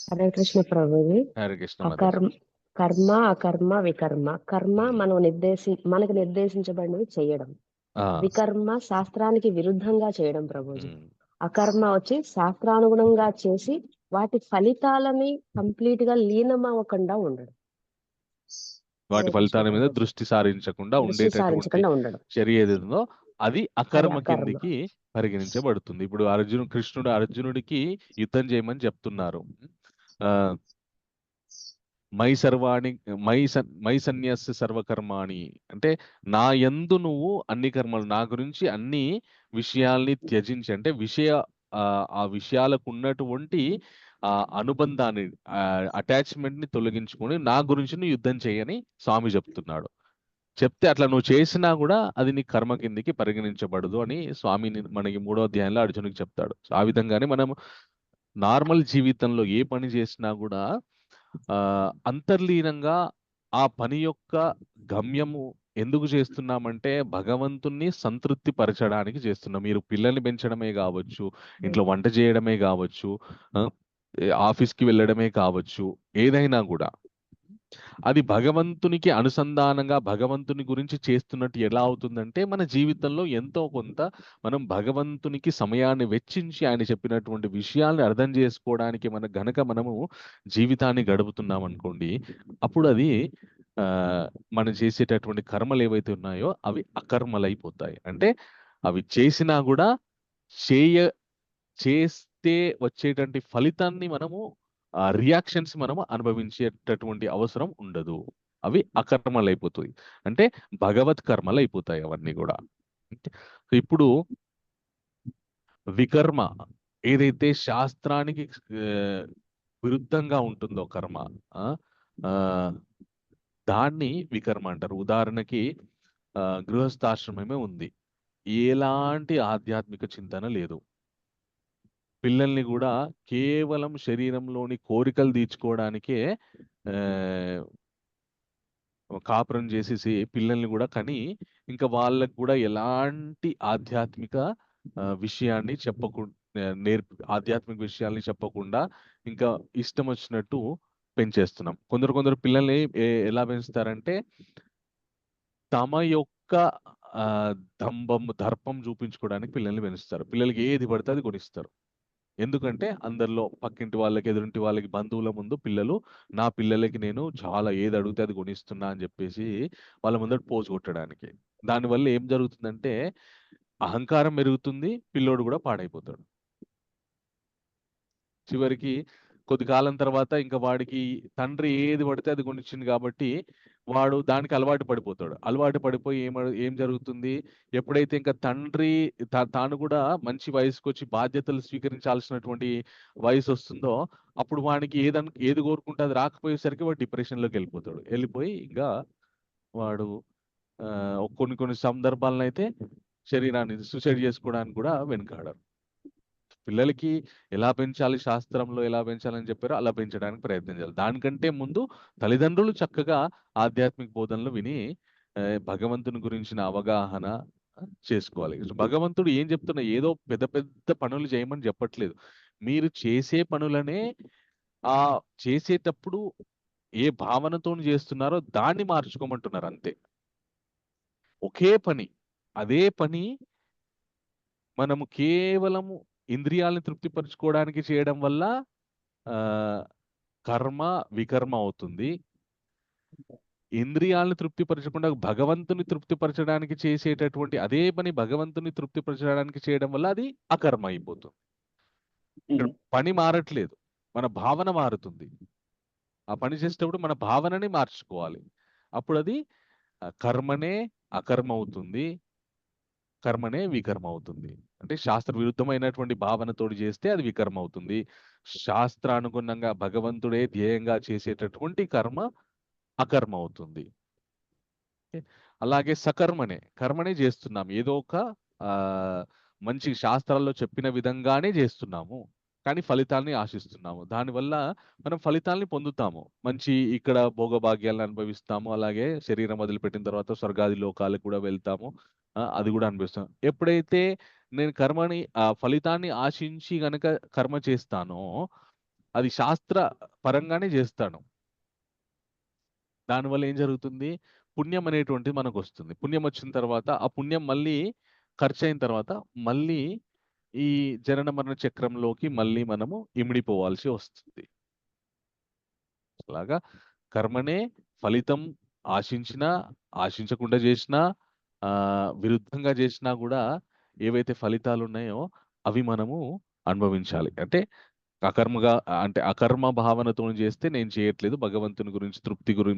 హరే కృష్ణ ప్రభుజీ. హరే కృష్ణ మాతాజీ. అకర్మ కర్మ, అకర్మ, వికర్మ. కర్మ ఉమ్, మనకు నిర్దేశించబడినవి చేయడం. ఆ, వికర్మ శాస్త్రానికి విరుద్ధంగా చేయడం ప్రభుజీ. ఉమ్, అకర్మ వచ్చి శాస్త్రానుగుణంగా చేసి వాటి ఫలితాలని కంప్లీట్ గా లీనమవ్వకుండా ఉండడం. వాటి హరే కృష్ణ ఫలితాల మీద ప్రభుజీ. దృష్టి సారించకుండా దృష్టి ఉండేటటువంటి సారించకుండా ఉండడం, చర్య ఏది ఉందో అది అది అకర్మ అకర్మ. కిందికి పరిగణించబడుతుంది. ఇప్పుడు అర్జునుడికి యుద్ధం చేయమని చెప్తున్నారు. ఆ మై సర్వాణి మై సన్యాస సర్వకర్మాణి అంటే నా యందు నువ్వు అన్ని కర్మలు, నా గురించి అన్ని విషయాల్ని త్యజించి, అంటే ఆ విషయాలకు ఉన్నటువంటి ఆ అనుబంధాన్ని, అటాచ్మెంట్ ని తొలగించుకొని నా గురించి నువ్వు యుద్ధం చేయని స్వామి చెప్తున్నాడు. చెప్తే అట్లా నువ్వు చేసినా కూడా అది నీ కర్మ కిందికి పరిగణించబడదు అని స్వామి మనకి 3వ అధ్యాయంలో అర్జునుడికి చెప్తాడు. సో ఆ విధంగానే మనం నార్మల్ జీవితంలో ఏ పని చేసినా కూడా అంతర్లీనంగా ఆ పని యొక్క గమ్యము ఎందుకు చేస్తున్నామంటే భగవంతుణ్ణి సంతృప్తి పరచడానికి చేస్తున్నాం. మీరు పిల్లల్ని పెంచడమే కావచ్చు, ఇంట్లో వంట చేయడమే కావచ్చు, ఆఫీస్కి వెళ్ళడమే కావచ్చు, ఏదైనా కూడా అది భగవంతునికి అనుసంధానంగా భగవంతుని గురించి చేస్తున్నట్టు ఎలా అవుతుందంటే మన జీవితంలో ఎంతో కొంత మనం భగవంతునికి సమయాన్ని వెచ్చించి ఆయన చెప్పినటువంటి విషయాల్ని అర్థం చేసుకోవడానికి మనము జీవితాన్ని గడుపుతున్నాం అనుకోండి, అప్పుడు అది మనం చేసేటటువంటి కర్మలు ఏవైతే ఉన్నాయో అవి అకర్మలైపోతాయి. అంటే అవి చేసినా కూడా చేస్తే వచ్చేటువంటి ఫలితాన్ని మనము రియాక్షన్స్ మనము అనుభవించేటటువంటి అవసరం ఉండదు. అవి అకర్మలు అయిపోతాయి, అంటే భగవత్ కర్మలు అయిపోతాయి అవన్నీ కూడా. ఇప్పుడు వికర్మ ఏదైతే శాస్త్రానికి విరుద్ధంగా ఉంటుందో కర్మ, దాన్ని వికర్మ అంటారు. ఉదాహరణకి గృహస్థాశ్రమమే ఉంది, ఎలాంటి ఆధ్యాత్మిక చింతన లేదు, పిల్లల్ని కూడా కేవలం శరీరంలోని కోరికలు తీర్చుకోవడానికే కాపురం చేసేసి పిల్లల్ని కూడా కని ఇంకా వాళ్ళకు కూడా ఎలాంటి ఆధ్యాత్మిక విషయాన్ని ఆధ్యాత్మిక విషయాల్ని చెప్పకుండా ఇంకా ఇష్టం వచ్చినట్టు పెంచేస్తున్నాం. కొందరు పిల్లల్ని ఎలా పెంచుతారంటే తమ యొక్క దర్పం చూపించుకోవడానికి పిల్లల్ని పెంచుతారు. పిల్లలకి ఏది పడితే అది కొనిస్తారు. ఎందుకంటే అందరిలో పక్కింటి వాళ్ళకి, ఎదురింటి వాళ్ళకి, బంధువుల ముందు పిల్లలు నా పిల్లలకి నేను చాలా ఏది అడిగితే అది కొనిస్తున్నా అని చెప్పేసి వాళ్ళ ముందర పోజు కొట్టడానికి. దానివల్ల ఏం జరుగుతుందంటే అహంకారం పెరుగుతుంది, పిల్లోడు కూడా పాడైపోతాడు. చివరికి కొద్ది కాలం తర్వాత ఇంకా వాడికి తండ్రి ఏది పడితే అది కొనిచ్చింది కాబట్టి వాడు దానికి అలవాటు పడిపోతాడు. అలవాటు పడిపోయి ఏం జరుగుతుంది, ఎప్పుడైతే ఇంకా తండ్రి తాను కూడా మంచి వయసుకు వచ్చి బాధ్యతలు స్వీకరించాల్సినటువంటి వయసు వస్తుందో అప్పుడు వాడికి ఏది కోరుకుంటే అది రాకపోయేసరికి వాడు డిప్రెషన్లోకి వెళ్ళిపోతాడు. వెళ్ళిపోయి ఇంకా వాడు కొన్ని సందర్భాలను అయితే శరీరాన్ని సూసైడ్ చేసుకోవడానికి కూడా వెనుకాడరు. పిల్లలకి ఎలా పెంచాలి, శాస్త్రంలో ఎలా పెంచాలని చెప్పారో అలా పెంచడానికి ప్రయత్నం చేయాలి. దానికంటే ముందు తల్లిదండ్రులు చక్కగా ఆధ్యాత్మిక బోధనలు విని భగవంతుని గురించిన అవగాహన చేసుకోవాలి. భగవంతుడు ఏం చెప్తున్నా, ఏదో పెద్ద పెద్ద పనులు చేయమని చెప్పట్లేదు. మీరు చేసే పనులనే ఆ చేసేటప్పుడు ఏ భావనతో చేస్తున్నారో దాన్ని మార్చుకోమంటున్నారు అంతే. ఒకే పని, అదే పని మనము కేవలము ఇంద్రియాలను తృప్తిపరచుకోవడానికి చేయడం వల్ల ఆ కర్మ వికర్మ అవుతుంది. ఇంద్రియాలను తృప్తిపరచకుండా భగవంతుని తృప్తిపరచడానికి చేసేటటువంటి అదే పని భగవంతుని తృప్తిపరచడానికి చేయడం వల్ల అది అకర్మ అయిపోతుంది. ఇక్కడ పని మారట్లేదు, మన భావన మారుతుంది. ఆ పని చేసేటప్పుడు మన భావనని మార్చుకోవాలి. అప్పుడు అది కర్మనే అకర్మ అవుతుంది, కర్మనే వికర్మ అవుతుంది. అంటే శాస్త్ర విరుద్ధమైనటువంటి భావనతోటి చేస్తే అది వికర్మ అవుతుంది. శాస్త్రానుగుణంగా భగవంతుడే ధ్యేయంగా చేసేటటువంటి కర్మ అకర్మ అవుతుంది. అలాగే కర్మనే చేస్తున్నాం, ఏదో ఒక మంచి శాస్త్రాల్లో చెప్పిన విధంగానే చేస్తున్నాము, కానీ ఫలితాల్ని ఆశిస్తున్నాము. దానివల్ల మనం ఫలితాల్ని పొందుతాము, మంచి ఇక్కడ భోగభాగ్యాలను అనుభవిస్తాము, అలాగే శరీరం వదిలిపెట్టిన తర్వాత స్వర్గాది లోకాలకు కూడా వెళ్తాము, అది కూడా అనుభవిస్తాం. ఎప్పుడైతే నేను ఫలితాన్ని ఆశించి గనక కర్మ చేస్తానో అది శాస్త్ర పరంగానే చేస్తాను. దానివల్ల ఏం జరుగుతుంది, పుణ్యం అనేటువంటిది మనకు వస్తుంది. పుణ్యం వచ్చిన తర్వాత ఆ పుణ్యం మళ్ళీ ఖర్చు అయిన తర్వాత మళ్ళీ ఈ జనన మరణ చక్రంలోకి మళ్ళీ మనము ఇమిడిపోవాల్సి వస్తుంది. అలాగా కర్మనే ఫలితం ఆశించినా ఆశించకుండా చేసినా విరుద్ధంగా చేసినా కూడా ఏవైతే ఫలితాలు ఉన్నాయో అవి మనము అనుభవించాలి. అంటే అకర్మ భావనతో చేస్తే నేను చేయట్లేదు, భగవంతుని గురించి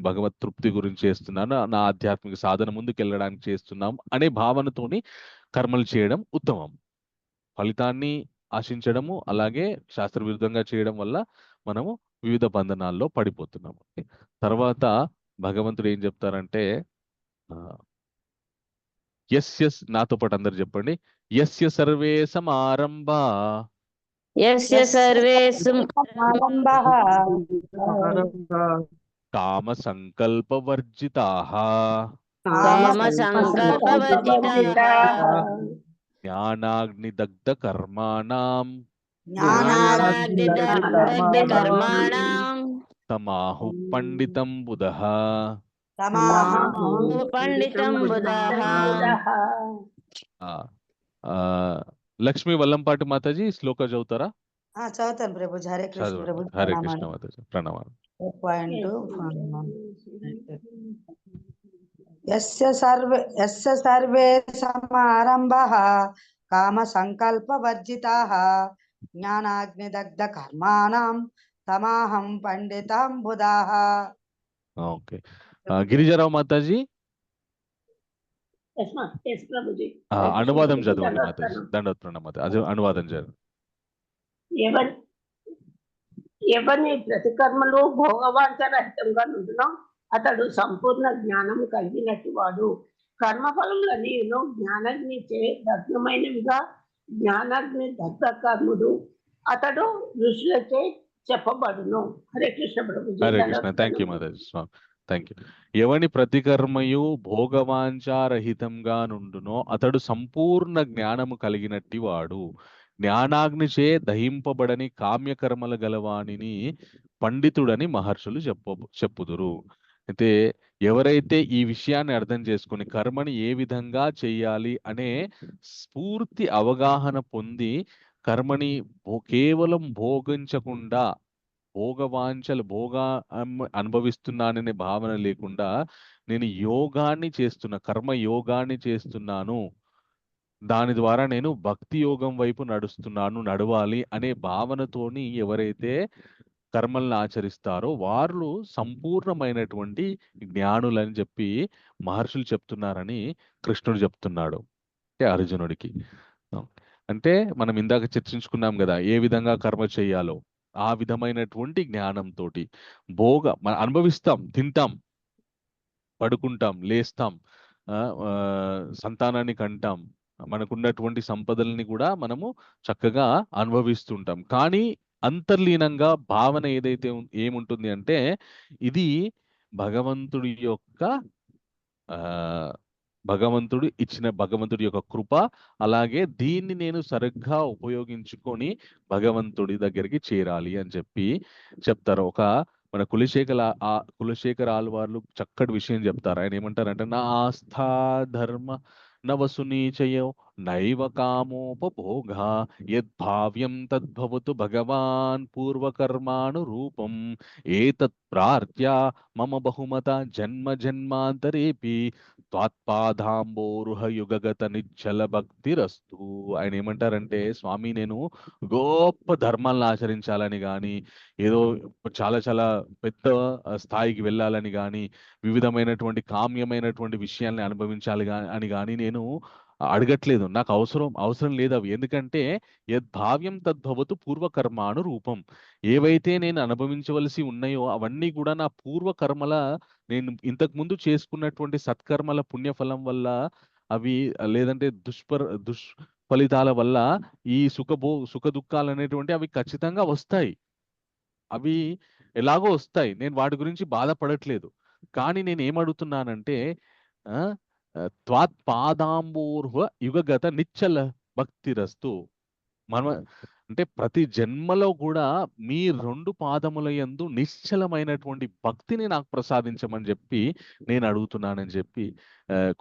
భగవత్ తృప్తి గురించి చేస్తున్నాను, నా ఆధ్యాత్మిక సాధన ముందుకు వెళ్ళడానికి చేస్తున్నాం అనే భావనతోని కర్మలు చేయడం ఉత్తమం. ఫలితాన్ని ఆశించడము అలాగే శాస్త్ర విరుద్ధంగా చేయడం వల్ల మనము వివిధ బంధనాల్లో పడిపోతున్నాము. తర్వాత భగవంతుడు ఏం చెప్తారంటే నాతో పాటు అందరు చెప్పండి, యస్య సర్వే సమారంభా కామ సంకల్పవర్జితాః జ్ఞానాగ్నిదగ్ధ కర్మాణాం తమాహు పండితం బుధః. లక్ష్మీ వల్లంపాటి మాతాజీ శ్లోక చదువుతారా? చదువుతాను ప్రభుజీ. హరే కృష్ణ చదవండి. ప్రభుజీ. హరే కృష్ణ మాతాజీ, ప్రణామాలు. యస్య సర్వే సమారంభః కామ సంకల్ప వర్జితాః జ్ఞానాగ్నిదగ్ధ కర్మాణం తమాహం పండితం బుధాః. ఓకే, గిరిజారావు మాతాజీ అనువాదం చదవండి మాతాజీ. దండోత్ ప్రణామం మాతాజీ, అది అనువాదం చదవండి. ఎవరిని ప్రతి కర్మలు భోగవాంఛరహితంగా నుండునో అతడు సంపూర్ణ జ్ఞానం కలిగినట్టు వాడు. కర్మఫలములన్నీను జ్ఞానాగ్నిచే దగ్ధమైనవిగా, జ్ఞానాగ్ని దగ్ధ కర్ముడు అతడు ఋషులచే చెప్పబడును. హరే కృష్ణ ప్రభు. హరే కృష్ణ. థ్యాంక్ యూ మాతాజీ. Thank you. ఎవని ప్రతి కర్మయు భోగవాంఛారహితంగా నుండునో అతడు సంపూర్ణ జ్ఞానము కలిగినట్టి వాడు. జ్ఞానాగ్నిచే దహింపబడని కామ్యకర్మల గలవాణిని పండితుడని మహర్షులు చెప్పుదురు. అయితే ఎవరైతే ఈ విషయాన్ని అర్థం చేసుకుని కర్మని ఏ విధంగా చెయ్యాలి అనే స్ఫూర్తి అవగాహన పొంది కర్మని కేవలం భోగించకుండా భోగవాంఛలు అనుభవిస్తున్నాననే భావన లేకుండా నేను యోగాన్ని చేస్తున్నా, కర్మ యోగాన్ని చేస్తున్నాను, దాని ద్వారా నేను భక్తి యోగం వైపు నడవాలి అనే భావనతోని ఎవరైతే కర్మలను ఆచరిస్తారో వాళ్ళు సంపూర్ణమైనటువంటి జ్ఞానులని చెప్పి మహర్షులు చెప్తున్నారని కృష్ణుడు చెప్తున్నాడు అంటే అర్జునుడికి. అంటే మనం ఇందాక చర్చించుకున్నాం కదా ఏ విధంగా కర్మ చేయాలో, ఆ విధమైనటువంటి జ్ఞానంతో మనం అనుభవిస్తాం, తింటాం, పడుకుంటాం, లేస్తాం, సంతానాన్ని కంటాం, మనకున్నటువంటి సంపదల్ని కూడా మనము చక్కగా అనుభవిస్తుంటాం. కానీ అంతర్లీనంగా భావన ఏదైతే ఏముంటుంది అంటే ఇది భగవంతుడి యొక్క భగవంతుడి యొక్క కృప. అలాగే దీన్ని నేను సరిగ్గా ఉపయోగించుకొని భగవంతుడి దగ్గరికి చేరాలి అని చెప్పి చెప్తారు. మన కులశేఖర ఆళ్వార్లు చక్కటి విషయం చెప్తారు. ఆయన ఏమంటారంటే, నా ఆస్థా ధర్మ నవసునీచయో నైవ కామోపభోగ యద్భావ్యం తద్భవతు భగవాన్ పూర్వకర్మాను రూపం ఏతత్ ప్రార్థ్య మమ బహుమత జన్మ జన్మాంతరేపి త్వాత్పాదాంబోరుహ యుగగత నిశ్చల భక్తిరస్తు. ఆయన ఏమంటారంటే, స్వామి నేను గొప్ప ధర్మాలను ఆచరించాలని కానీ, ఏదో చాలా చాలా పెద్ద స్థాయికి వెళ్ళాలని కానీ, వివిధమైనటువంటి కామ్యమైనటువంటి విషయాల్ని అనుభవించాలి అని కానీ నేను అడగట్లేదు. నాకు అవసరం లేదు అవి. ఎందుకంటే యద్భావ్యం తద్భవతు పూర్వకర్మాను రూపం. ఏవైతే నేను అనుభవించవలసి ఉన్నాయో అవన్నీ కూడా నా పూర్వకర్మల, నేను ఇంతకు ముందు చేసుకున్నటువంటి సత్కర్మల పుణ్యఫలం వల్ల అవి, లేదంటే దుష్ఫలితాల వల్ల ఈ సుఖ దుఃఖాలు అనేటువంటి అవి ఖచ్చితంగా వస్తాయి. అవి ఎలాగో వస్తాయి. నేను వాటి గురించి బాధపడట్లేదు. కానీ నేను ఏమడుగుతున్నానంటే, త్వాత్పాదాంబోర్హ యుగగత నిశ్చల భక్తిరస్తు. అంటే ప్రతి జన్మలో కూడా మీ 2 పాదముల యందు నిశ్చలమైనటువంటి భక్తిని నాకు ప్రసాదించమని చెప్పి నేను అడుగుతున్నానని చెప్పి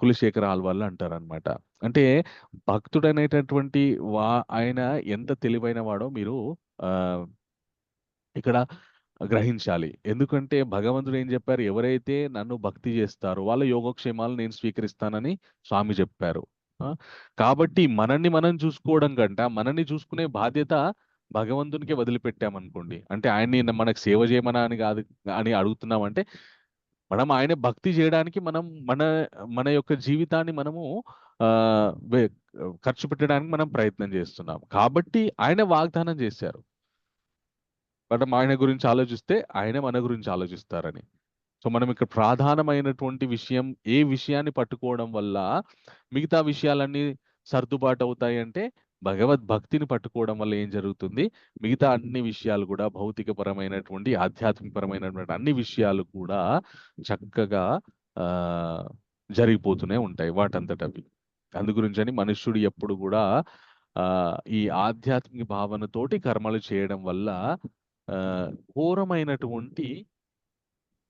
కులశేఖర ఆళ్వార్లు అంటారనమాట. అంటే భక్తుడనేటటువంటి ఆయన ఎంత తెలివైన వాడో మీరు ఇక్కడ గ్రహించాలి. ఎందుకంటే భగవంతుడు ఏం చెప్పారు, ఎవరైతే నన్ను భక్తి చేస్తారో వాళ్ళ యోగక్షేమాలు నేను స్వీకరిస్తానని స్వామి చెప్పారు. కాబట్టి మనల్ని మనం చూసుకోవడం కంట మనల్ని చూసుకునే బాధ్యత భగవంతునికే వదిలిపెట్టామనుకోండి, అంటే ఆయన్ని మనకు సేవ చేయమనా అని కాదు అని అడుగుతున్నామంటే, మనం ఆయన భక్తి చేయడానికి మనం మన యొక్క జీవితాన్ని మనము ఖర్చు పెట్టడానికి మనం ప్రయత్నం చేస్తున్నాం. కాబట్టి ఆయన వాగ్దానం చేశారు, మనం ఆయన గురించి ఆలోచిస్తే ఆయన మన గురించి ఆలోచిస్తారని. సో మనం ఇక్కడ ప్రధానమైనటువంటి విషయం, ఏ విషయాన్ని పట్టుకోవడం వల్ల మిగతా విషయాలన్నీ సర్దుబాటు అవుతాయి అంటే, భగవద్భక్తిని పట్టుకోవడం వల్ల ఏం జరుగుతుంది, మిగతా అన్ని విషయాలు కూడా భౌతికపరమైనటువంటి ఆధ్యాత్మికపరమైనటువంటి అన్ని విషయాలు కూడా చక్కగా జరిగిపోతూనే ఉంటాయి వాటంతట అవి. అందు గురించని మనుష్యుడు ఎప్పుడు కూడా ఈ ఆధ్యాత్మిక భావనతోటి కర్మలు చేయడం వల్ల ఘోరమైనటువంటి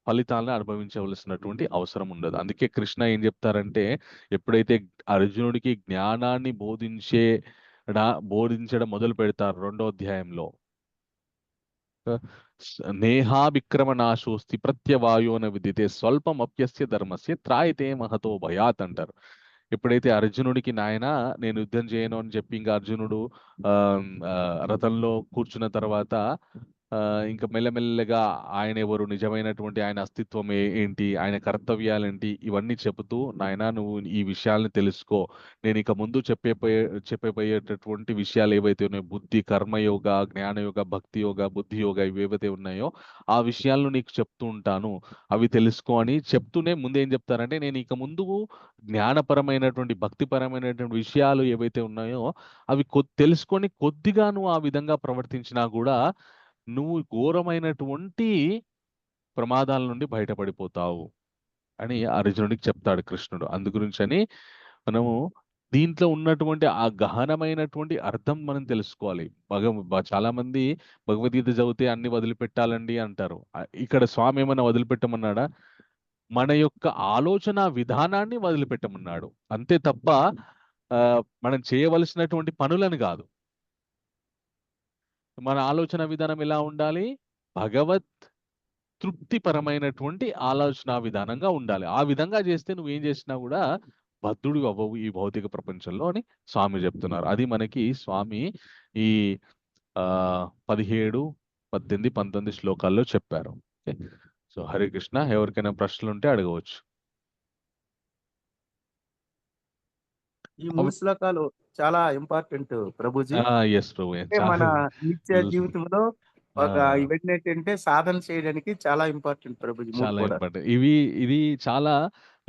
ఫలితాలను అనుభవించవలసినటువంటి అవసరం ఉండదు. అందుకే కృష్ణ ఏం చెప్తారంటే, ఎప్పుడైతే అర్జునుడికి జ్ఞానాన్ని బోధించడం మొదలు పెడతారు 2వ అధ్యాయంలో, నేహాభిక్రమ నాశోస్తి ప్రత్యవాయోన విదితే స్వల్పమప్యస్య ధర్మస్య త్రాయితే మహతో భయాత్ అంటారు. ఎప్పుడైతే అర్జునుడికి నాయన నేను యుద్ధం చేయను అని చెప్పి ఇంకా అర్జునుడు రథంలో కూర్చున్న తర్వాత ఇంకా మెల్లమెల్లగా ఆయన ఎవరు, నిజమైనటువంటి ఆయన అస్తిత్వం ఏంటి, ఆయన కర్తవ్యాలేంటి, ఇవన్నీ చెబుతూ నాయన నువ్వు ఈ విషయాలను తెలుసుకో, నేను ఇక ముందు చెప్పబోయేటటువంటి విషయాలు ఏవైతే ఉన్నాయో, బుద్ధి కర్మయోగ, జ్ఞానయోగ, భక్తి యోగ, బుద్ధి యోగ, ఇవి ఏవైతే ఉన్నాయో ఆ విషయాలను నీకు చెప్తూ ఉంటాను, అవి తెలుసుకో అని చెప్తూనే ముందేం చెప్తారంటే, నేను ఇక ముందు జ్ఞానపరమైనటువంటి భక్తిపరమైనటువంటి విషయాలు ఏవైతే ఉన్నాయో అవి తెలుసుకొని కొద్దిగా నువ్వు ఆ విధంగా ప్రవర్తించినా కూడా నువ్వు ఘోరమైనటువంటి ప్రమాదాల నుండి బయటపడిపోతావు అని అర్జునుడికి చెప్తాడు కృష్ణుడు. అందుగురించని మనము దీంట్లో ఉన్నటువంటి ఆ గహనమైనటువంటి అర్థం మనం తెలుసుకోవాలి. చాలా మంది భగవద్గీత చదివితే అన్ని వదిలిపెట్టాలండి అంటారు. ఇక్కడ స్వామి ఏమైనా వదిలిపెట్టమన్నాడా? మన యొక్క ఆలోచన విధానాన్ని వదిలిపెట్టమన్నాడు అంతే తప్ప మనం చేయవలసినటువంటి పనులను కాదు. మన ఆలోచన విధానం ఎలా ఉండాలి? భగవత్ తృప్తిపరమైనటువంటి ఆలోచన విధానంగా ఉండాలి. ఆ విధంగా చేస్తే నువ్వేం చేసినా కూడా బద్ధుడు అవ్వవు ఈ భౌతిక ప్రపంచంలో అని స్వామి చెప్తున్నారు. అది మనకి స్వామి ఈ 17, 18, 19 శ్లోకాల్లో చెప్పారు. సో హరే కృష్ణ. ఎవరికైనా ప్రశ్నలు ఉంటే అడగవచ్చు. ఈ 3 శ్లోకాలు చాలా ఇంపార్టెంట్ ప్రభుజీ. మన నిత్య జీవితంలో ఒక ఈవెంట్ ఏంటంటే సాధన చేయడానికి చాలా ఇంపార్టెంట్ ప్రభుజీ. చాలా ఇంపార్టెంట్. ఇది చాలా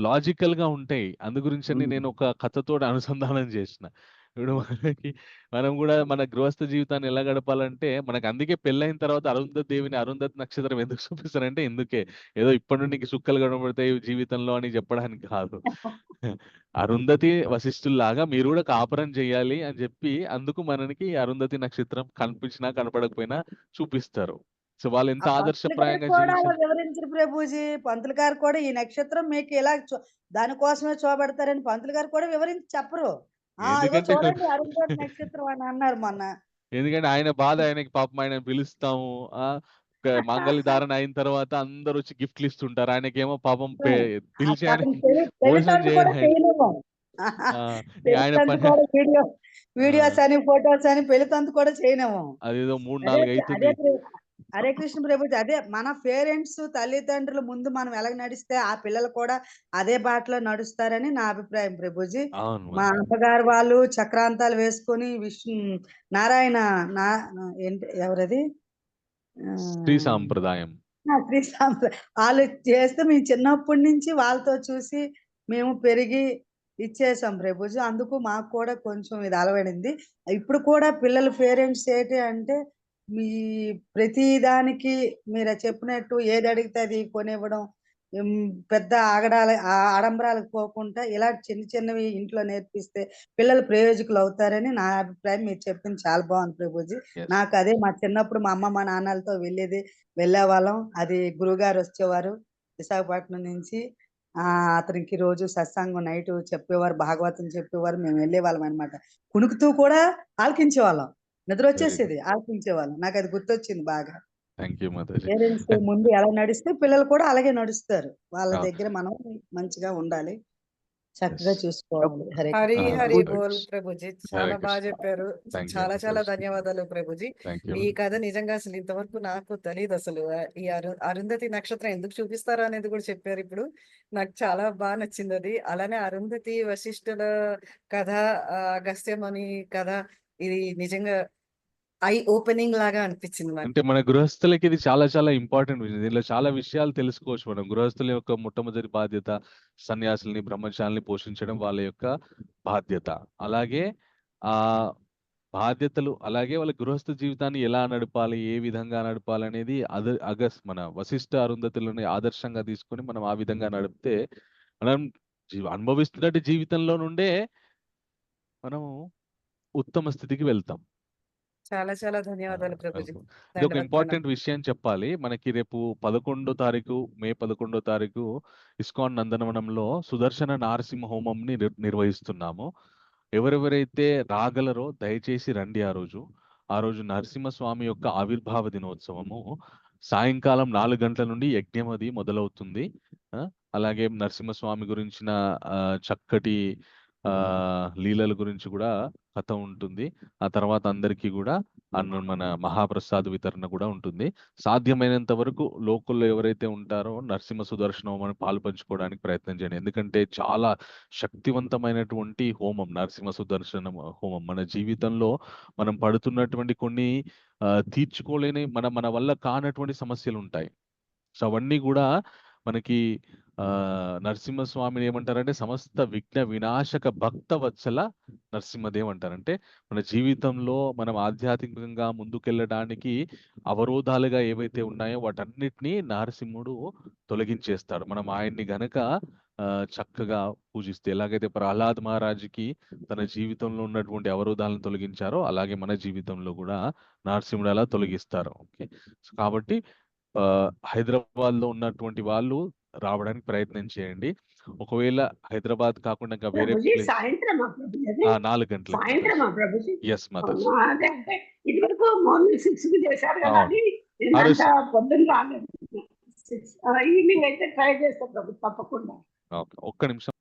లాజికల్ గా ఉంటాయి. అందు గురించని నేను ఒక కథతోటి అనుసంధానం చేసిన. ఇప్పుడు మనం కూడా మన గృహస్థ జీవితాన్ని ఎలా గడపాలంటే, మనకు అందుకే పెళ్ళైన తర్వాత అరుంధతి దేవిని అరుంధతి నక్షత్రం ఎందుకు చూపిస్తారంటే ఇందుకే. ఏదో ఇప్పటి నుండి నీకు సుక్కలు కనబడతాయి జీవితంలో అని చెప్పడానికి కాదు. అరుంధతి వశిష్ఠుల్లాగా మీరు కూడా కాపురం చేయాలి అని చెప్పి అందుకు మనకి అరుంధతి నక్షత్రం కనిపించినా కనపడకపోయినా చూపిస్తారు. సో వాళ్ళు ఎంత ఆ పంతులు గారు ఆదర్శప్రాయంగా కూడా జీవించారు. వివరించరు ప్రభుజీ. పంతులు గారు కూడా ఈ నక్షత్రం మీకు ఇలా దానికోసమే చూపెడతారని పంతులు గారు కూడా వివరించి చెప్పరు. ఇగో ఎందుకంటే చూడండి అరుంధతి నక్షత్రం అని అన్నారు మొన్న. ఎందుకంటే ఆయన బాధ ఆయనకి పాపం ఆయనని పిలుస్తాము. మాంగళ్య ధారణ అయిన తర్వాత అందరూ వచ్చి గిఫ్ట్లు ఇస్తుంటారు. ఆయనకేమో పాపం పిలిచి పాపం ఆయనకి పెళ్లి భోజనం తంతు కూడా ఆయన. చేయలేము. ఇక పెళ్లి ఆయన తంతు పని కూడా ఆ, వీడియోస్ అని ఫొటోస్ అని పెళ్లి తంతు కూడా చేయలేము. అదేదో 3, అదే 4 అదే అయితుంది. హరే కృష్ణ ప్రభుజీ. అదే మన పేరెంట్స్ తల్లిదండ్రుల ముందు మనం ఎలాగ నడిస్తే ఆ పిల్లలు కూడా అదే బాటలో నడుస్తారని నా అభిప్రాయం ప్రభుజీ. అవును మా మాతాజీ. అమ్మగారు వాళ్ళు చక్రాంతాలు వేసుకొని నారాయణ నా ఏంటి ఎవరది శ్రీ సాంప్రదాయం. శ్రీ వాళ్ళు చేస్తే మేము చిన్నప్పటి నుంచి వాళ్ళతో చూసి మేము పెరిగి ఇచ్చేసాం ప్రభుజీ. అందుకు మాకు కూడా కొంచెం ఇది అలవడింది. ఇప్పుడు కూడా పిల్లల పేరెంట్స్ ఏంటి అంటే మీ ప్రతి దానికి మీరు చెప్పినట్టు ఏది అడిగితే అది కొనివ్వడం, పెద్ద ఆడంబరాలకు పోకుండా ఇలా చిన్న చిన్నవి ఇంట్లో నేర్పిస్తే పిల్లలు ప్రయోజకులు అవుతారని నా అభిప్రాయం. మీరు చెప్పింది చాలా బాగుంది ప్రభుజీ. ఎస్. నాకు అదే మా చిన్నప్పుడు మా అమ్మ మా నాన్నలతో వెళ్ళేవాళ్ళం. అది గురుగారు వచ్చేవారు విశాఖపట్నం నుంచి. అతనికి రోజు సత్సంగం నైట్ చెప్పేవారు, భాగవతం చెప్పేవారు. మేము వెళ్ళేవాళ్ళం అనమాట. కుణుకుతూ కూడా ఆలకించేవాళ్ళం. నిద్ర వెరీ గుడ్. వచ్చేసేది, ఆలకించేవాళ్ళం. నాకు అది గుర్తొచ్చింది బాగా. Thank you Mataji. పేరెంట్స్ ముందు ఎలా నడిస్తే పిల్లలు కూడా అలాగే నడుస్తారు. వాళ్ళ అవును. దగ్గర మనం మంచిగా ఉండాలి, ఎస్. చక్కగా చూసుకోవాలి. హరే హరి కృష్ణ. హరి గుడ్. బోల్ ప్రభుజీ. హరే చాలా బాగా కృష్ణ. చెప్పారు. థ్యాంక్ యూ చాలా చాలా మాతాజీ. ధన్యవాదాలు ప్రభుజీ. Thank you. మీ కథ నిజంగా అసలు ఇంతవరకు నాకు తెలియదు అసలు. ఈ అరుంధతి నక్షత్రం ఎందుకు చూపిస్తారో అనేది కూడా చెప్పారు ఇప్పుడు. నాకు చాలా బాగా నచ్చింది అది. అలానే అరుంధతి వశిష్ఠుల కథ, అగస్త్యముని కథ, ఇది నిజంగా ఐ ఓపెనింగ్ లాగా అనిపించింది నాకు. అంటే మన గృహస్థులకి ఇది చాలా చాలా ఇంపార్టెంట్ విషయం. దీనిలో చాలా విషయాలు తెలుసుకోవచ్చు మనం. గృహస్థుల యొక్క మొట్టమొదటి బాధ్యత సన్యాసుల్ని, బ్రహ్మచారుల్ని పోషించడం వాళ్ళ యొక్క బాధ్యత. అలాగే ఆ బాధ్యతలు, అలాగే వాళ్ళ గృహస్థ జీవితాన్ని ఎలా నడపాలి, ఏ విధంగా నడపాలి అనేది మన వశిష్ఠ అరుంధతులని ఆదర్శంగా తీసుకొని మనం ఆ విధంగా నడిపితే మనం అనుభవిస్తున్నట్టు జీవితంలో నుండే మనం ఉత్తమ స్థితికి వెళ్తాం. చాలా చాలా ధన్యవాదాలు ప్రభుజీ. వెల్కమ్. ఇది ఒక దండవత్ ప్రణామం. ఇంపార్టెంట్ విషయం చెప్పాలి. మనకి రేపు 11వ తారీఖు, మే 11వ తారీఖు ఇస్కాన్ నందనవనంలో సుదర్శన నారసింహ హోమంని నిర్వహిస్తున్నాము. ఎవరెవరైతే రాగలరో దయచేసి రండి ఆ రోజు. ఆ రోజు నరసింహస్వామి యొక్క ఆవిర్భావ దినోత్సవము. సాయంకాలం 4 గంటల నుండి యజ్ఞం అది మొదలవుతుంది. అలాగే నరసింహస్వామి గురించిన చక్కటి లీలల గురించి కూడా కథ ఉంటుంది. ఆ తర్వాత అందరికీ కూడా మన మహాప్రసాద్ వితరణ కూడా ఉంటుంది. సాధ్యమైనంత వరకు లోకల్లో ఎవరైతే ఉంటారో నరసింహ సుదర్శనం అని పాలు పంచుకోవడానికి ప్రయత్నం చేయండి. ఎందుకంటే చాలా శక్తివంతమైనటువంటి హోమం నరసింహ సుదర్శనం హోమం. మన జీవితంలో మనం పడుతున్నటువంటి కొన్ని తీర్చుకోలేని మన వల్ల కానటువంటి సమస్యలు ఉంటాయి. సో అవన్నీ కూడా మనకి నరసింహస్వామిని ఏమంటారంటే సమస్త విఘ్న వినాశక భక్త వత్సల నరసింహదేవ్ అంటారంటే మన జీవితంలో మనం ఆధ్యాత్మికంగా ముందుకెళ్ళడానికి అవరోధాలుగా ఏవైతే ఉన్నాయో వాటన్నిటినీ నరసింహుడు తొలగించేస్తాడు. మనం ఆయన్ని గనక చక్కగా పూజిస్తే, ఎలాగైతే ప్రహ్లాద్ మహారాజుకి తన జీవితంలో ఉన్నటువంటి అవరోధాలను తొలగించారో అలాగే మన జీవితంలో కూడా నరసింహుడు అలా తొలగిస్తారు. ఓకే, కాబట్టి హైదరాబాద్ లో ఉన్నటువంటి వాళ్ళు రావడానికి ప్రయత్నం చేయండి. ఒకవేళ హైదరాబాద్ కాకుండా ఇంకా వేరే ప్రభుజీ ప్లేస్ సాయంత్రమా ప్రభుజీ? 4 గంటలకు సాయంత్రమా ప్రభుజీ? ఎస్ మాతాజీ. అదే అంటే ఇది వరకు మార్నింగ్ 6కి చేశారు కదా అవును. అని నేను ఆ అంత రోజు పొద్దున్న రాలేదు. 6 ఈవినింగ్ అయితే ట్రై చేస్తాం ప్రభు తప్పకుండా. ఓకే, ఒక్క నిమిషం.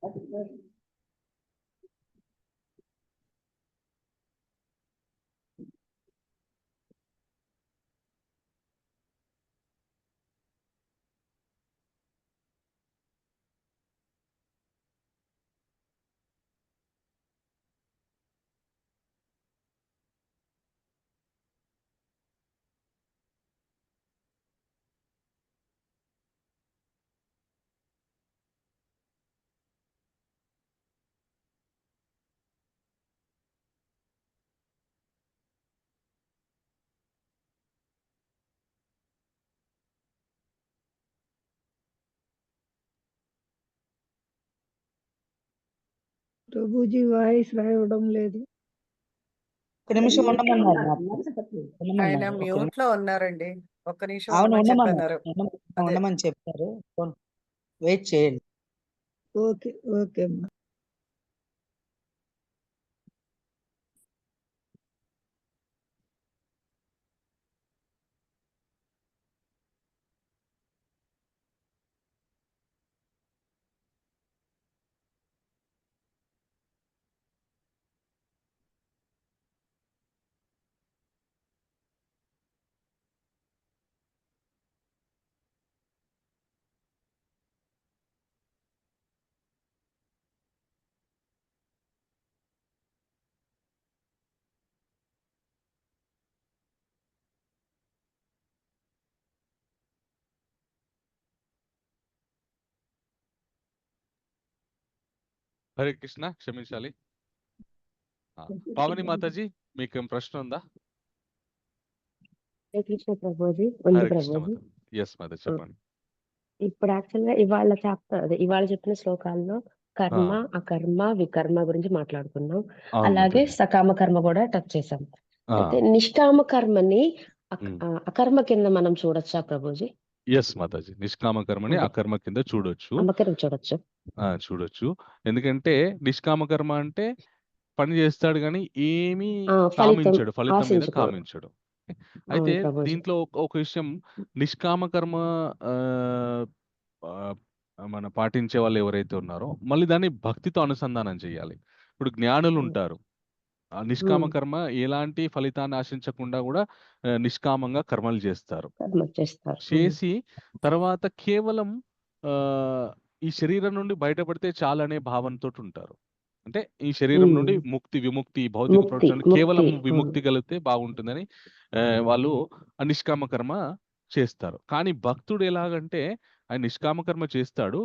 ప్రభుజీ వాయిస్ రావడం లేదు. ఒక నిమిషం ఉండమన్నారు ఆయన ఉండమన్నారు ఒక మ్యూట్ నిమిషం. లో ఉన్నారండి. ఒక్క నిమిషం అవును ఉండమని ఉండమన్నారు చెప్పన్నారు. అదే ఉండమని చెప్పారు. వెయిట్ చేయండి. ఓకే ఓకే అమ్మా. హరే కృష్ణ, క్షమించాలి. పావని మాతాజీ, మీకేం ప్రశ్న ఉందా? హరే కృష్ణ ప్రభుజీ. ఉంది హరే కృష్ణ ప్రభుజీ. మాతాజీ. ఎస్ మాతాజీ, చెప్పండి. ఇప్పుడు యాక్చువల్ గా ఇవాళ చాప్టర్ అదే ఇవాళ చెప్పిన శ్లోకాల్లో కర్మ, అకర్మ, వికర్మ గురించి మాట్లాడుకున్నాం. అవును అలాగే మాతాజీ. సకామ కర్మ కూడా టచ్ చేసాం. ఆ, అయితే నిష్కామ కర్మని ఉమ్. అకర్మ కింద మనం చూడొచ్చా ప్రభుజీ? ఎస్ మాతాజీ, నిష్కామ కర్మని అదే అకర్మ కింద చూడొచ్చు. అమ్మకరం చూడొచ్చు. చూడొచ్చు. ఎందుకంటే నిష్కామ కర్మ అంటే పని చేస్తాడు కానీ ఏమీ ఫలితం కామించడు, ఫలితం మీద ఆశించుకోడు. కామించడు. అయితే అవును ప్రభుజీ. దీంట్లో ఒక విషయం, నిష్కామ కర్మ ఆ, ఆ, మన పాటించే వాళ్ళు ఎవరైతే ఉన్నారో మళ్ళీ దాన్ని భక్తితో అనుసంధానం చేయాలి. ఇప్పుడు జ్ఞానులు ఉంటారు, ఆ నిష్కామ కర్మ ఎలాంటి ఫలితాన్ని ఆశించకుండా కూడా నిష్కామంగా కర్మలు చేస్తారు. కర్మ చేస్తారు. చేసి తర్వాత కేవలం ఆ, ఈ శరీరం నుండి బయటపడితే చాలనే భావనతో ఉంటారు. అంటే ఈ శరీరం నుండి ముక్తి, విముక్తి, భౌతిక ముక్తి ప్రపంచం నుండి ముక్తి కేవలం విముక్తి కలిగితే బాగుంటుందని వాళ్ళు ఆ నిష్కామ కర్మ చేస్తారు. కానీ భక్తుడు ఎలాగంటే ఆయన నిష్కామ కర్మ చేస్తాడు,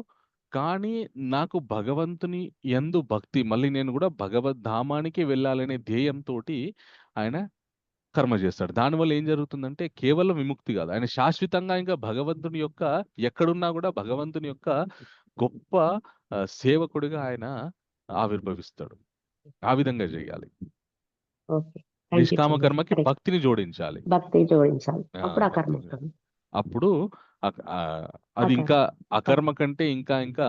కానీ నాకు భగవంతుని యందు భక్తి, మళ్ళీ నేను కూడా భగవద్ ధామానికి వెళ్ళాలనే ధ్యేయంతో ఆయన కర్మ చేస్తాడు. దానివల్ల ఏం జరుగుతుందంటే కేవలం విముక్తి కాదు, ఆయన శాశ్వతంగా ఇంకా భగవంతుని యొక్క ఎక్కడున్నా కూడా భగవంతుని యొక్క గొప్ప సేవకుడిగా ఆయన ఆవిర్భవిస్తాడు. ఆ విధంగా చేయాలి. ఓకే, థ్యాంక్ యూ నిష్కామ ప్రభుజీ. కర్మకి హరే భక్తిని జోడించాలి. భక్తి జోడించాలి, అప్పుడు అకర్మ భక్తిని అవుతుంది. అప్పుడు అది అకర్మ ఇంకా అకర్మ కంటే ఇంకా ఇంకా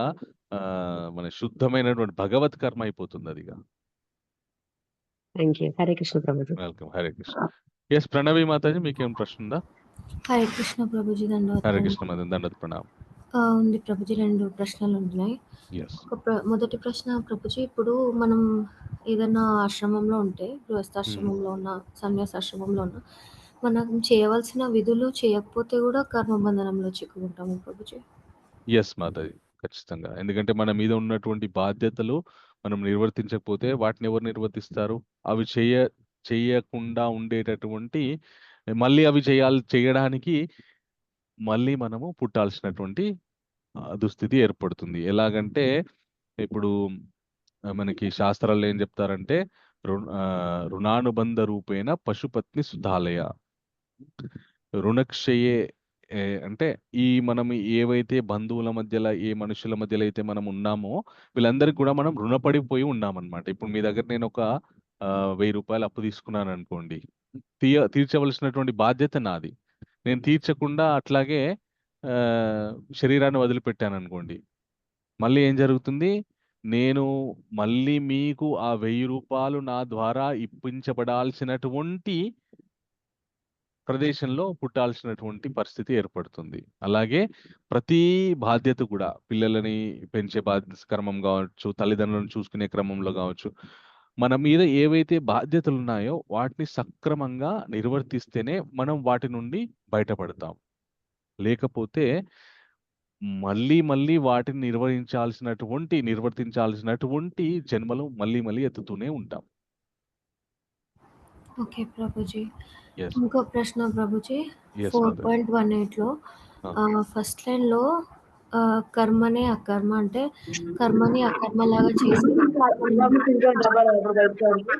మన శుద్ధమైనటువంటి భగవత్ కర్మ అయిపోతుంది అది. Thank you. Hare Krishna Prabhuji. Welcome. Hare Krishna. Yes Pranavi Mataji, మీకేం ప్రశ్న ఉందా? హరే కృష్ణ ప్రభుజీ. హరే దండవత్ కృష్ణ మాతాజీ, దండవత్ ప్రణామం. ఉంది ప్రభుజీ. 2 ప్రశ్నలు ఉన్నాయి. మొదటి ప్రశ్న ప్రభుజీ, ఇప్పుడు మనం ఏదైనా ఆశ్రమంలో ఉంటే, గృహస్థాశ్రమంలో ఉన్న, సన్యాసాశ్రమంలో ఉన్న, మనం చేయవలసిన విధులు చేయకపోతే కూడా కర్మబంధనంలో చిక్కుకుంటాము ప్రభుజీ. ఎస్ మాతాజీ, ఖచ్చితంగా. ఎందుకంటే మన మీద ఉన్నటువంటి బాధ్యతలు మనం నిర్వర్తించకపోతే వాటిని ఎవరు నిర్వర్తిస్తారు? అవి చేయకుండా ఉండేటటువంటి మళ్ళీ అవి చేయడానికి మళ్ళీ మనము పుట్టాల్సినటువంటి దుస్థితి ఏర్పడుతుంది. ఎలాగంటే ఇప్పుడు మనకి శాస్త్రాల్లో ఏం చెప్తారంటే రుణానుబంధ రూపేణ పశుపత్ని సుధాలయ, రుణక్షయే అంటే ఈ మనం ఏవైతే బంధువుల మధ్యలో, ఏ మనుషుల మధ్యలో అయితే మనం ఉన్నామో వీళ్ళందరికీ కూడా మనం రుణపడిపోయి ఉన్నామన్నమాట. ఇప్పుడు మీ దగ్గర నేను ఒక 1000 రూపాయలు అప్పు తీసుకున్నాను అనుకోండి, తీర్చవలసినటువంటి బాధ్యత నాది. నేను తీర్చకుండా అట్లాగే శరీరాన్ని వదిలిపెట్టాను అనుకోండి, మళ్ళీ ఏం జరుగుతుంది? నేను మళ్ళీ మీకు ఆ 1000 రూపాయలు నా ద్వారా ఇప్పించబడాల్సినటువంటి ప్రదేశంలో పుట్టాల్సినటువంటి పరిస్థితి ఏర్పడుతుంది. అలాగే ప్రతి బాధ్యత కూడా, పిల్లలని పెంచే బాధ్యత క్రమం కావచ్చు, తల్లిదండ్రులను చూసుకునే క్రమంలో కావచ్చు, మన మీద ఏవైతే బాధ్యతలు ఉన్నాయో వాటిని సక్రమంగా నిర్వర్తిస్తేనే మనం వాటి నుండి బయటపడతాం. లేకపోతే మళ్ళీ వాటిని నిర్వర్తించాల్సినటువంటి జన్మలు మళ్ళీ ఎత్తుతూనే ఉంటాం. ఓకే ప్రభుజీ. Yes. ఇంకో ప్రశ్న ప్రభుజీ, Yes, 4.18లో ఫస్ట్ లైన్లో కర్మనే అకర్మ అంటే కర్మని అకర్మలాగా చేసి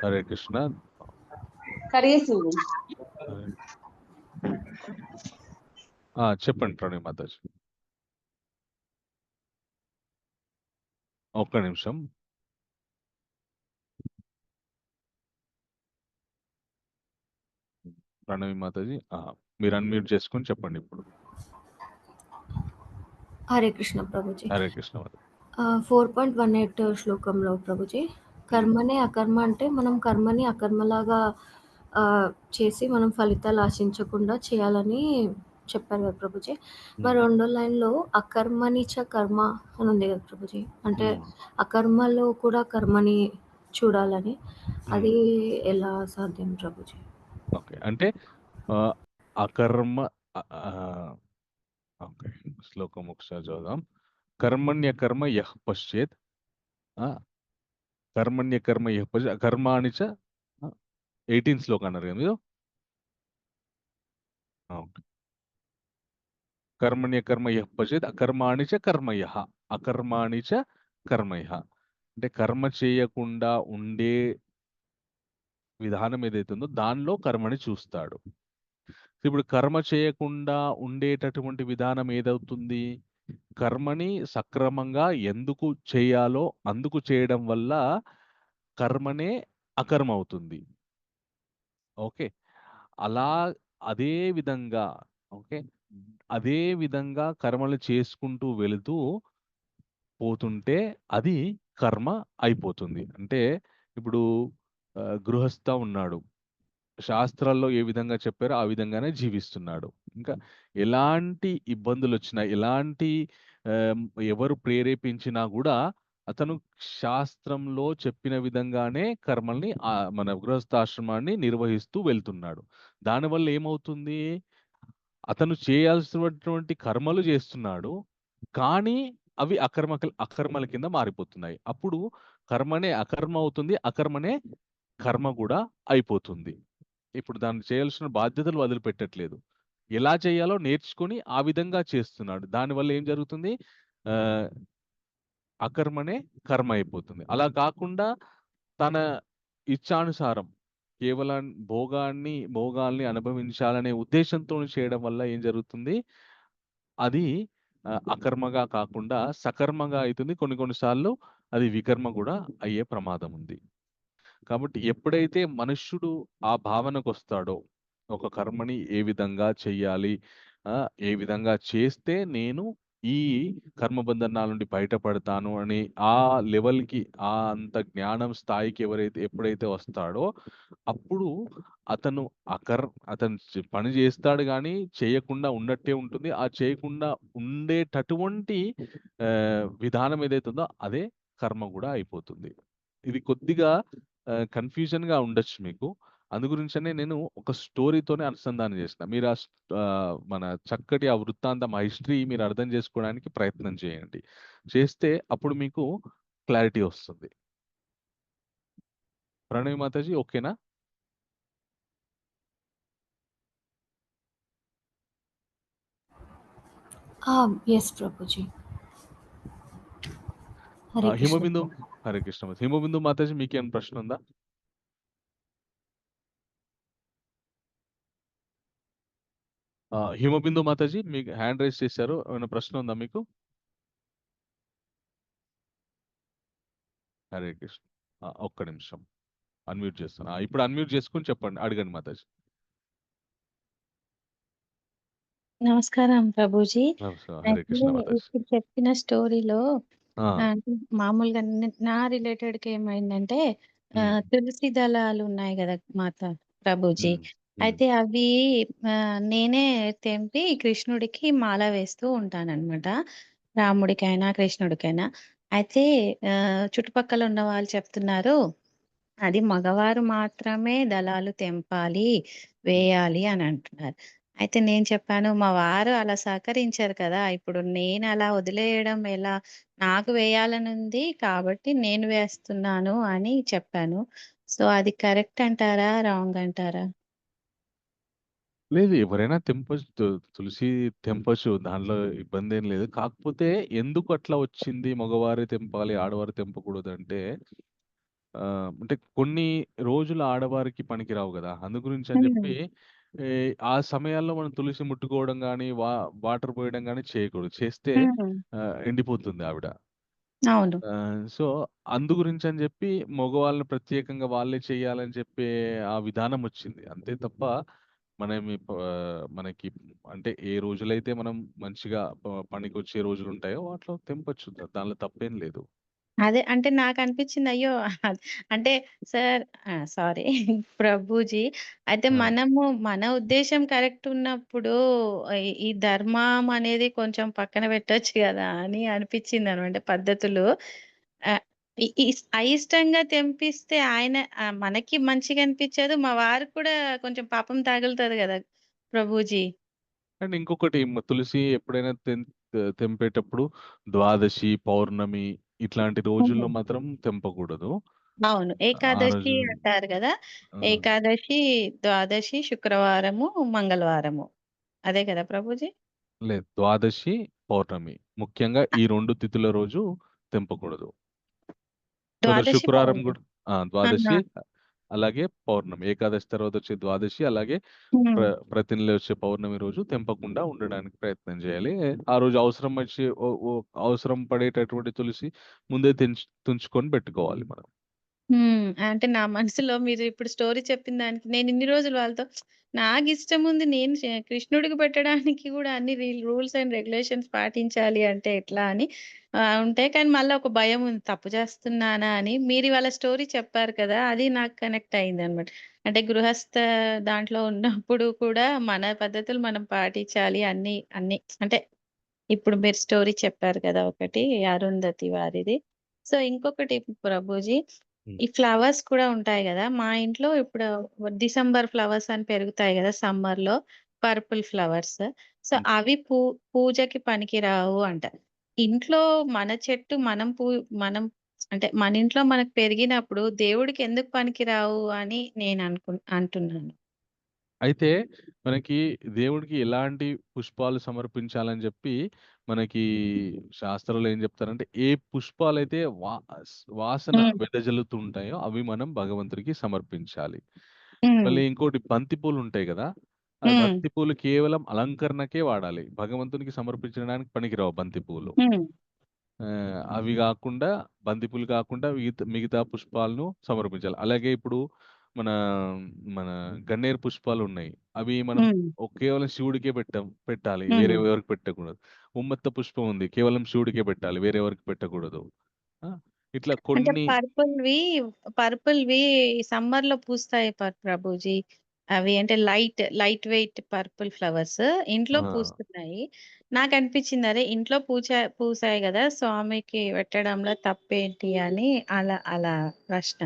హరే కృష్ణ. చెప్పండి ప్రణయ్ మాతాజీ, ఒక్క నిమిషం. ప్రణవి మాతాజీ. మీరు అన్మ్యూట్ చేసుకొని చెప్పండి ఇప్పుడు. హరే కృష్ణ ప్రభుజీ. హరే కృష్ణ మాతాజీ. 4.18 శ్లోకంలో ప్రభుజీ, కర్మనే అకర్మ అంటే మనం కర్మని అకర్మలాగా చేసి మనం ఫలితాలు ఆశించకుండా చేయాలని చెప్పారు కదా ప్రభుజీ. మరి రెండో లైన్లో అకర్మని చ కర్మ అని ఉంది కదా ప్రభుజీ, అంటే అకర్మలో కూడా కర్మని చూడాలని, అది ఎలా సాధ్యం ప్రభుజీ? ఓకే, అంటే అకర్మ ఓకే, శ్లోకం ఒకసారి చదువుదాం. కర్మణ్య కర్మ యః పశ్చేత్, కర్మణ్య కర్మ యః పశ్చేత్ అకర్మాణి చ 18 శ్లోకం అన్నారు కదా మీరు. ఓకే, కర్మణ్య కర్మ యః పశ్చేత్ అకర్మాణి చ కర్మయః, అకర్మాణి చ కర్మయః అంటే కర్మ చేయకుండా ఉండే విధానం ఏదైతే ఉందో దానిలో కర్మని చూస్తాడు. ఇప్పుడు కర్మ చేయకుండా ఉండేటటువంటి విధానం ఏదవుతుంది? కర్మని సక్రమంగా ఎందుకు చేయాలో అందుకు చేయడం వల్ల కర్మనే అకర్మ అవుతుంది. ఓకే, అలా అదే విధంగా ఓకే అదే విధంగా కర్మలు చేసుకుంటూ వెళుతూ పోతుంటే అది కర్మ అయిపోతుంది. అంటే ఇప్పుడు గృహస్థ ఉన్నాడు, శాస్త్రాల్లో ఏ విధంగా చెప్పారో ఆ విధంగానే జీవిస్తున్నాడు. ఇంకా ఎలాంటి ఇబ్బందులు వచ్చినా, ఎలాంటి ఎవరు ప్రేరేపించినా కూడా అతను శాస్త్రంలో చెప్పిన విధంగానే కర్మల్ని మన గృహస్థాశ్రమాన్ని నిర్వహిస్తూ వెళ్తున్నాడు. దానివల్ల ఏమవుతుంది? అతను చేయాల్సినటువంటి కర్మలు చేస్తున్నాడు, కానీ అవి అకర్మల కింద మారిపోతున్నాయి. అప్పుడు కర్మనే అకర్మ అవుతుంది, అకర్మనే కర్మ కూడా అయిపోతుంది. ఇప్పుడు దాన్ని చేయాల్సిన బాధ్యతలు వదిలిపెట్టట్లేదు, ఎలా చేయాలో నేర్చుకొని ఆ విధంగా చేస్తున్నాడు. దానివల్ల ఏం జరుగుతుంది? అకర్మనే కర్మ అయిపోతుంది. అలా కాకుండా తన ఇచ్ఛానుసారం కేవలం భోగాల్ని అనుభవించాలనే ఉద్దేశంతో చేయడం వల్ల ఏం జరుగుతుంది? అది అకర్మగా కాకుండా సకర్మగా అవుతుంది. కొన్ని సార్లు అది వికర్మ కూడా అయ్యే ప్రమాదం ఉంది. కాబట్టి ఎప్పుడైతే మనుష్యుడు ఆ భావనకు వస్తాడో, ఒక కర్మని ఏ విధంగా చెయ్యాలి, ఏ విధంగా చేస్తే నేను ఈ కర్మబంధనాల నుండి బయటపడతాను అని ఆ లెవెల్కి, అంత జ్ఞానం స్థాయికి ఎప్పుడైతే వస్తాడో అప్పుడు అతను పని చేస్తాడు కానీ చేయకుండా ఉన్నట్టే ఉంటుంది. ఆ చేయకుండా ఉండేటటువంటి విధానం ఏదైతే ఉందో అదే కర్మ కూడా అయిపోతుంది. ఇది కొద్దిగా కన్ఫ్యూజన్ గా ఉండొచ్చు మీకు. అందుగురించనే నేను ఒక స్టోరీతోనే అనుసంధానం చేసిన. మీరు మన చక్కటి ఆ వృత్తాంతం, ఆ హిస్టరీ మీరు అర్థం చేసుకోవడానికి ప్రయత్నం చేయండి. చేస్తే అప్పుడు మీకు క్లారిటీ వస్తుంది. ప్రణవి మాతాజీ ఓకేనా? ఎస్ ప్రభుజీ. హరే కృష్ణ హిమబిందు, హరే కృష్ణ. హిమబిందు మాతాజీ మీకేమైనా ప్రశ్న ఉందా? హిమబిందు మాతాజీ మీకు హ్యాండ్ రైజ్ చేశారు, ఏమైనా ప్రశ్న ఉందా మీకు? హరే కృష్ణ. ఒక్క నిమిషం అన్మ్యూట్ చేస్తాను. ఇప్పుడు అన్మ్యూట్ చేసుకుని చెప్పండి, అడగండి మాతాజీ. నమస్కారం ప్రభుజీ. హరే అయితే కృష్ణ మాతాజీ. ఇప్పుడు చెప్పిన స్టోరీలో మామూలుగా నా రిలేటెడ్ కి ఏమైందంటే తులసి దళాలు ఉన్నాయి కదా మాత ప్రభుజీ, అయితే అవి నేనే తెంపి కృష్ణుడికి మాల వేస్తూ ఉంటానన్నమాట, రాముడికైనా కృష్ణుడికైనా. అయితే చుట్టుపక్కల ఉన్న వాళ్ళు చెప్తున్నారు అది మగవారు మాత్రమే దళాలు తెంపాలి, వేయాలి అని అంటున్నారు. అయితే నేను చెప్పాను మా వారు అలా సహకరించారు కదా, ఇప్పుడు నేను అలా వదిలేయడం ఎలా, నాకు వేయాలని ఉంది కాబట్టి నేను వేస్తున్నాను అని చెప్పాను. సో అది కరెక్ట్ అంటారా, రాంగ్ అంటారా? లేదు, ఎవరైనా తెంపొచ్చు, తులసి తెంపొచ్చు, దానిలో ఇబ్బంది ఏం లేదు. కాకపోతే ఎందుకు అట్లా వచ్చింది మగవారే తెంపాలి ఆడవారు తెంపకూడదు అంటే అంటే కొన్ని రోజులు ఆడవారికి పనికి రావు కదా, అందు గురించి అని చెప్పి ఆ సమయాల్లో మనం తులసి ముట్టుకోవడం కానీ వాటర్ పోయడం కానీ చేయకూడదు. చేస్తే ఎండిపోతుంది ఆవిడ. అవును. సో అందు గురించి అని చెప్పి మగవాళ్ళని ప్రత్యేకంగా వాళ్ళే చేయాలని చెప్పే ఆ విధానం వచ్చింది, అంతే తప్ప మనకి అంటే ఏ రోజులైతే మనం మంచిగా పనికొచ్చే రోజులు ఉంటాయో వాటిలో తెంపొచ్చు. దానిలో తప్పేం లేదు. అదే అంటే నాకనిపించింది అయ్యో! అంటే సార్ సారీ ప్రభుజీ. అయితే ఆ! మన ఉద్దేశ్యం కరెక్ట్ ఉన్నప్పుడు ఈ ధర్మం అనేది కొంచెం పక్కన పెట్టొచ్చు గదా! అని అనిపించిందనమాట పద్ధతులు. ఆహ్, ఇ ఇస్ అయిష్టంగా తెంపిస్తే మనకి మంచిగా అనిపించదు. మా వారికి కూడా కొంచెం పాపం తగులుతది గదా! ప్రభుజీ. అండ్ ఇంకొకటి తులసి ఎప్పుడైనా తెంపేటప్పుడు ద్వాదశి, పౌర్ణమి ఇట్లాంటి రోజుల్లో హ్మ్. మాత్రం తెంపకూడదు. అవును. ఆ ఏకాదశి రోజు అంటారు గదా! ఆ! ఏకాదశి, ద్వాదశి, శుక్రవారము, మంగళవారము. అదే కదా ప్రభుజీ? లేదు. ద్వాదశి, పౌర్ణమి. ముఖ్యంగా ఈ 2 తిథుల రోజు తెంపకూడదు. కొందరు ద్వాదశి, శుక్రవారం పౌర్ణమి. గూడా ఆహా! ద్వాదశి అలాగే పౌర్ణమి. ఏకాదశి తర్వాత వచ్చే ద్వాదశి అలాగే హ్మ్. ప్రతి నెల వచ్చే పౌర్ణమి రోజు తెంపకుండా ఉండడానికి ప్రయత్నం చేయాలి. ఆ రోజు అవసరం వచ్చి అవసరం పడేటటువంటి తులసి ముందే తుంచుకొని పెట్టుకోవాలి మనం. అంటే నా మనసులో మీరు ఇప్పుడు స్టోరీ చెప్పిన దానికి నేను ఇన్ని రోజులు వాళ్ళతో నాకిష్టముంది నేను కృష్ణుడికి పెట్టడానికి గూడా అన్ని రూల్స్ అండ్ రెగ్యులేషన్స్ పాటించాలి అంటే ఎట్లా అని ఉంటాయి. కానీ మళ్ళా ఒక భయం ఉంది. తప్పు చేస్తున్నానా అని. మీరు ఇవాళ స్టోరీ చెప్పారు కదా! అది నాకు కనెక్ట్ అయిందనమాట. అంటే గృహస్థ దాంట్లో ఉన్నప్పుడు కూడా మన పద్ధతులు మనం పాటించాలి. అన్నీ అన్నీ అంటే ఇప్పుడు మీరు స్టోరీ చెప్పారు కదా! ఒకటి అరుంధతి వారిది. సో, ఇంకొకటి ప్రభుజీ హ్మ్. ఈ ఫ్లవర్స్ కూడా ఉంటాయి గదా! మా ఇంట్లో ఇప్పుడు డిసెంబర్ ఫ్లవర్స్ అని పెరుగుతాయి గదా! సమ్మర్‌లో పర్పుల్ ఫ్లవర్స్. సో, హ్మ్. అవి పూజకి పనికిరావు అంటారు. ఇంట్లో మన చెట్టు మనం అంటే మన ఇంట్లో మనకు పెరిగినప్పుడు దేవుడికి ఎందుకు పనికిరావు అని నేను అంటున్నాను. అయితే మనకి దేవుడికి ఎలాంటి పుష్పాలు సమర్పించాలని జెప్పి మనకి శాస్త్రాల్లో ఏం జెప్తారంటే, ఏ పుష్పాలైతే వాసన హ్మ్. వెదజల్లుతూ ఉంటాయో అవి మనం భగవంతుడికి సమర్పించాలి. హ్మ్. మళ్ళీ ఇంకోటి బంతి పూలుంటాయి గదా! ఆ హ్మ్. బంతి పూలు కేవలం అలంకరణకే వాడాలి. భగవంతునికి సమర్పించడానికి పనికిరావు బంతి పూలు. హ్మ్. అవి గాకుండా బంతిపూలు కాకుండా మిగతా పుష్పాలను సమర్పించాలి. అలాగే ఇప్పుడు మన మన గన్నేరు పుష్పాలున్నాయి. అవి మనం హ్మ్. కేవలం శివుడికే పెట్టాలి. వేరే హ్మ్. ఎవరికి పెట్టకూడదు. ఉమ్మత్త పుష్పం ఉంది. కేవలం శివుడికే పెట్టాలి. వేరే ఎవరికి పెట్టకూడదు. ఆ! ఇట్లా అంటే కొన్ని పర్పుల్‌వి సమ్మర్‌లో పూస్తాయి ప్రభుజీ. అవి అంటే లైట్ వెయిట్ పర్పుల్ ఫ్లవర్స్ ఇంట్లో ఆ! పూస్తున్నాయి. నాకనిపించింది అరే! ఇంట్లో పూసాయి గదా! స్వామికి పెట్టడంలో తప్పేంటి అని అలా ప్రశ్న.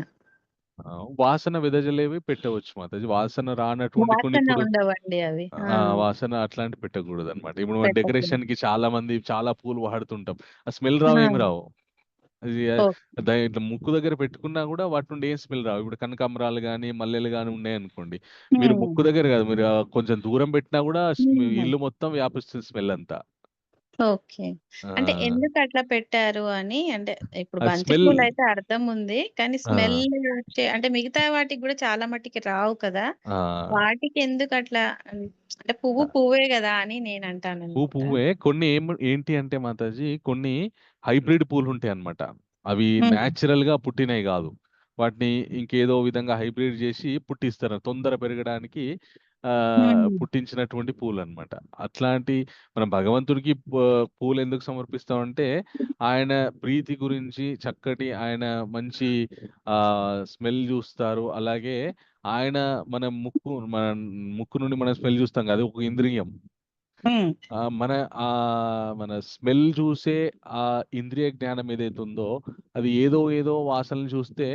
ఆ! వాసన వెదజల్లేవి పెట్టవచ్చు మాతాజీ. వాసన రానటువంటి కొన్ని వాసన ఇప్పుడు ఉండవండి అవి. ఆ! వాసన అట్లాంటివి పెట్టకూడదనమాట. ఇప్పుడు మనం పెట్టకూడదు. డెకరేషన్‌కి చాలా మంది చాలా పూలు వాడుతుంటాం. ఆ స్మెల్ రావు, ఆ! ఏమి రావు. అది ఓకే. ఇట్లా ముక్కు దగ్గర పెట్టుకున్నా గూడా వాటి నుండి ఏం స్మెల్ రావు. ఇప్పుడు కనకాంబరాలు గాని, మల్లెలు గాని ఉన్నాయనుకోండి. మీరు హ్మ్. ముక్కు దగ్గర గాదు. మీరు కొంచెం దూరం పెట్టినా గూడా హ్మ్. ఇల్లు మొత్తం వ్యాపిస్తుంది స్మెల్ అంతా. ఓకే. అంటే ఆ! ఎందుకట్లా పెట్టారు అని అంటే ఇప్పుడు ఆ బంతి స్మెల్ పూలయితే అర్థం ఉంది. కానీ స్మెల్ ఆ! అంటే మిగతా వాటికి గూడా చాలా మట్టికి రావు కదా! ఆ! వాటికి ఎందుకట్లా అంటే ఆ! పువ్వే గదా! అని పువ్వు నేనంటాననమాట. పువ్వే. కొన్ని ఏంటి అంటే మాతాజీ కొన్ని హైబ్రిడ్ పూలుంటాయన్నమాట. అవి హ్మ్. నేచురల్‌గా పుట్టినయి గాదు. వాటిని ఇంకేదో విధంగా హైబ్రిడ్ జేసి పుట్టిస్తారు. తొందర పెరగడానికి హ్మ్. పుట్టించినటువంటి పూలన్నమాట. అట్లాంటి మనం భగవంతుడికి పూలెందుకు సమర్పిస్తామంటే, ఆయన ప్రీతి గురించి చక్కటి ఆయన మంచి స్మెల్ జూస్తారు. అలాగే ఆయన మన ముక్కు నుండి మనం స్మెల్ జూస్తాం గదా! అది ఒక ఇంద్రియం. హ్మ్. మన మన స్మెల్ చూసే ఇంద్రియ జ్ఞానం ఏదైతే ఉందో, అది ఏదో వాసనలు చూస్తే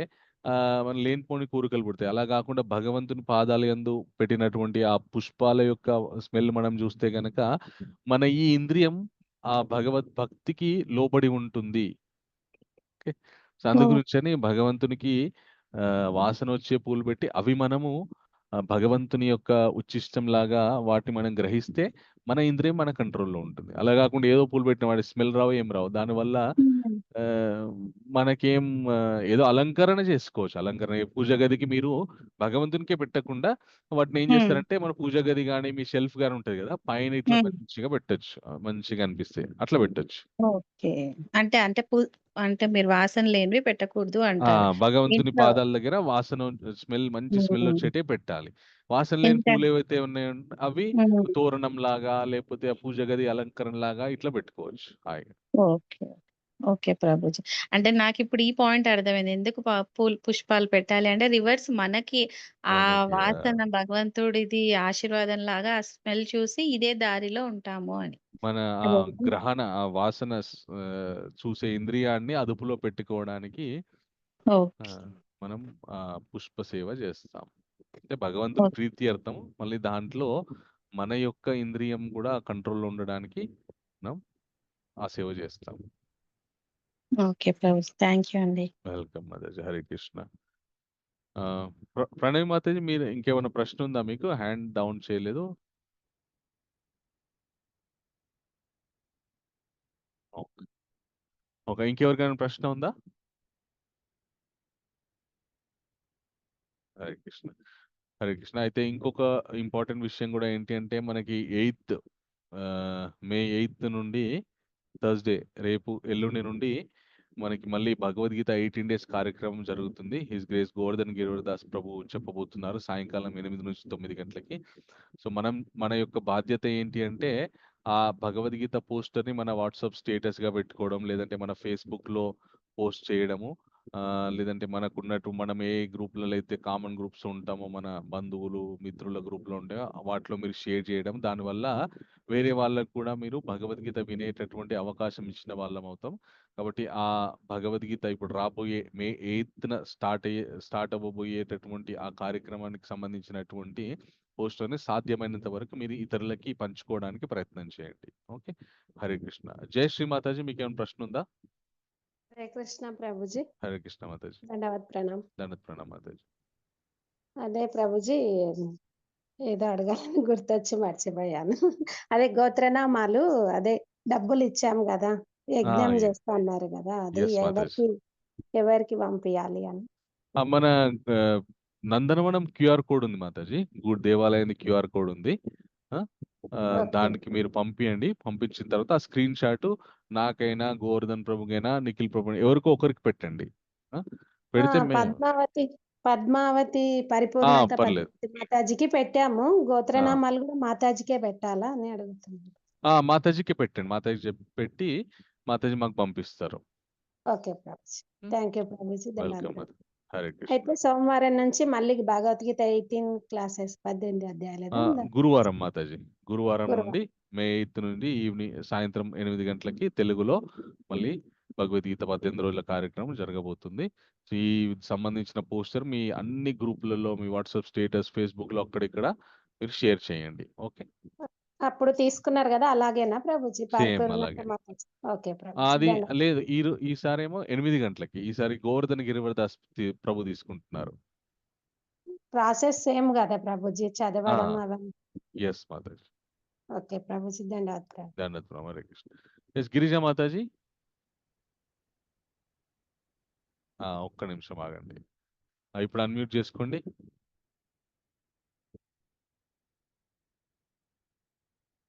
మన లేనిపోని కోరికలు పుడతాయి. అలా గాకుండా భగవంతుని పాదాల యందు పెట్టినటువంటి ఆ పుష్పాల యొక్క స్మెల్ మనం చూస్తే గనక, మన ఈ ఇంద్రియం ఆ భగవద్ భక్తికి లోబడి ఉంటుంది. ఓకే. సో, అందు ఓహ్! గురించని భగవంతునికి వాసనొచ్చే పూలు పెట్టి అవి మనము భగవంతుని యొక్క ఉచ్చిష్టంలాగా వాటిని మనం గ్రహిస్తే మన ఇంద్రియం మన కంట్రోల్‌లో ఉంటుంది. అలా గాకుండా ఏదో పూలు పెట్టిన వాటి స్మెల్ రావు, ఏం రావు. దానివల్ల హ్మ్. ఆహ్, మనకేం ఏదో అలంకరణ చేసుకోవచ్చు. అలంకరణ పూజ గదికి మీరు భగవంతునికే పెట్టకుండా వాటిని ఏం హ్మ్. చేస్తారంటే మన పూజ గది గాని, మీ షెల్ఫ్ గాని ఉంటది గదా! పైన ఇట్లా హ్మ్. మంచిగా పెట్టొచ్చు. మంచిగా అనిపిస్తాయి. అట్లా పెట్టొచ్చు. ఓకే. అంటే అంటే అంటే మీరు వాసన లేనివి పెట్టకూడదు ఆ! అంటారు. భగవంతుని ఇంట్లో పాదాల దగ్గర మంచి స్మెల్ హ్మ్. వచ్చేటివి పెట్టాలి. వాసన లేని ఇంకా పూలు ఏవైతే ఉన్నాయో అవి ఉమ్, తోరణం లాగా లేకపోతే ఆ పూజ గది అలంకరణ లాగా ఇట్లా పెట్టుకోవచ్చు హాయిగా. Okay okay Prabhuji. అంటే నాకు ఇప్పుడు ఈ పాయింట్ అర్థమైంది. ఎందుకు పుష్పాలు పెట్టాలి అంటే రివర్స్ మనకి ఆ మనకి వాసన భగవంతుడిది ఆశీర్వాదం లాగా ఆ స్మెల్ చూసి ఇదే దారిలో ఉంటాము అని. మన అదే ఆ వాసన చూసే ఇంద్రియాన్ని అదుపులో పెట్టుకోవడానికి ఓకే మనం పుష్ప సేవ చేస్తాం. అంటే భగవంతుని ఓకే ప్రీత్యర్థం. మళ్ళీ దాంట్లో మన యొక్క ఇంద్రియం కూడా కంట్రోల్లో ఉండడానికి మనం ఆ సేవ చేస్తాం. ఓకే ప్రభుజీ. థ్యాంక్ యూ అండి. వెల్కమ్ మాతాజీ. హరే కృష్ణ. ప్రణయ్ మాతాజీ, మీరు ఇంకేమైనా ప్రశ్న ఉందా మీకు? హ్యాండ్ డౌన్ చేయలేదు. ఓకే ఓకే, ఇంకెవరికైనా ప్రశ్న ఉందా? హరే కృష్ణ. హరే కృష్ణ. అయితే ఇంకొక ఇంపార్టెంట్ విషయం కూడా ఏంటి అంటే మనకి 8th మే 8th నుండి థర్స్డే, రేపు ఎల్లుండి నుండి మనకి మళ్ళీ భగవద్గీత 18 days కార్యక్రమం జరుగుతుంది. హిస్ గ్రేస్ గోవర్ధన్ గిరివరదాస్ ప్రభు చెప్పబోతున్నారు సాయంకాలం 8 నుంచి 9 గంటలకి. సో మన యొక్క బాధ్యత ఏంటి అంటే ఆ భగవద్గీత పోస్టర్ని మన వాట్సాప్ స్టేటస్గా పెట్టుకోవడం, లేదంటే మన ఫేస్బుక్లో పోస్ట్ చేయడము, లేదంటే మనం ఏ గ్రూప్లలో అయితే కామన్ గ్రూప్స్ ఉంటామో మన బంధువులు మిత్రుల గ్రూప్లో ఉంటాయో వాటిలో మీరు షేర్ చేయడం. దానివల్ల వేరే వాళ్ళకు కూడా మీరు భగవద్గీత వినేటటువంటి అవకాశం ఇచ్చిన వాళ్ళం అవుతాం. కాబట్టి ఆ భగవద్గీత ఇప్పుడు రాబోయే మే 8th స్టార్ట్ అవ్వబోయేటటువంటి ఆ కార్యక్రమానికి సంబంధించినటువంటి పోస్టర్ని సాధ్యమైనంత వరకు మీరు ఇతరులకి పంచుకోవడానికి ప్రయత్నం చేయండి. ఓకే, హరే కృష్ణ. జై శ్రీ మాతాజీ, మీకు ఏమైనా ప్రశ్న ఉందా? హరే కృష్ణ ప్రభుజీ. హరే కృష్ణ మాతాజీ. దండవత్ ప్రణామ్. దండత్ ప్రణామ్ మాతాజీ. అదే ప్రభుజీ, ఏదో అడగాలని గుర్తొచ్చి మర్చిపోయాను. అదే గోత్రనామాలు, అదే డబ్బులు ఇచ్చాం కదా, యజ్ఞం చేస్తా అన్నారు కదా, అది ఎస్ మాతాజీ. ఎవరికి పంపించాలి అని. మన నందనవనం క్యూఆర్ కోడ్ ఉంది మాతాజీ, దేవాలయానికి క్యూఆర్ కోడ్ ఉంది. దానికి మీరు పంపించండి. పంపించిన తర్వాత ఆ స్క్రీన్ షాట్ నాకైనా గోవర్ధన్ ప్రభుకైనా నిఖిల్ ప్రభు ఎవరికో ఒకరికి పెట్టండి. పెడితే పద్మావతి పరిపూర్ణత పర్లేదు. మాతాజీకి పెట్టాము. గోత్రనామాలు కూడా మాతాజీకే పెట్టాలా అని అడుగుతున్నాను. మాతాజీకి పెట్టండి. మాతాజీ పెట్టి మాతాజీ మాకు పంపిస్తారు. Okay Prabhuji. Thank you Prabhuji. Welcome. Hare Krishna. అయితే సోమవారం నుంచి మళ్ళీ భగవద్గీత 18 క్లాసెస్ 18 అధ్యాయాలు గురువారం మాతాజీ, గురువారం నుండి మే 8th నుండి సాయంత్రం 8 గంటలకి తెలుగులో మళ్ళీ భగవద్గీత 18 రోజుల కార్యక్రమం జరగబోతుంది. ఈ సంబంధించిన పోస్టర్ మీ అన్ని గ్రూపులలో, మీ వాట్సాప్ స్టేటస్, ఫేస్బుక్ లో అక్కడిక్కడ మీరు షేర్ చేయండి. ఓకే, అప్పుడు తీసుకున్నారు కదా, అలాగేనా ప్రభుజీ? సేమ్ అలాగే. ఓకే అది ప్రభుజీ. లేదు, ఈసారి ఏమో 8 గంటలకి. ఈసారి గోవర్ధన్ గిరివరదాస్ ప్రభు తీసుకుంటున్నారు. ప్రాసెస్ సేమ్ కదా ప్రభుజీ, చదవడం అవన్నీ? Yes Mataji. Okay Prabhuji. దండవత్. దండత్ Hare Krishna. Yes Girija Mataji, ఒక్క నిమిషం ఆగండి. ఇప్పుడు అన్మ్యూట్ చేసుకోండి.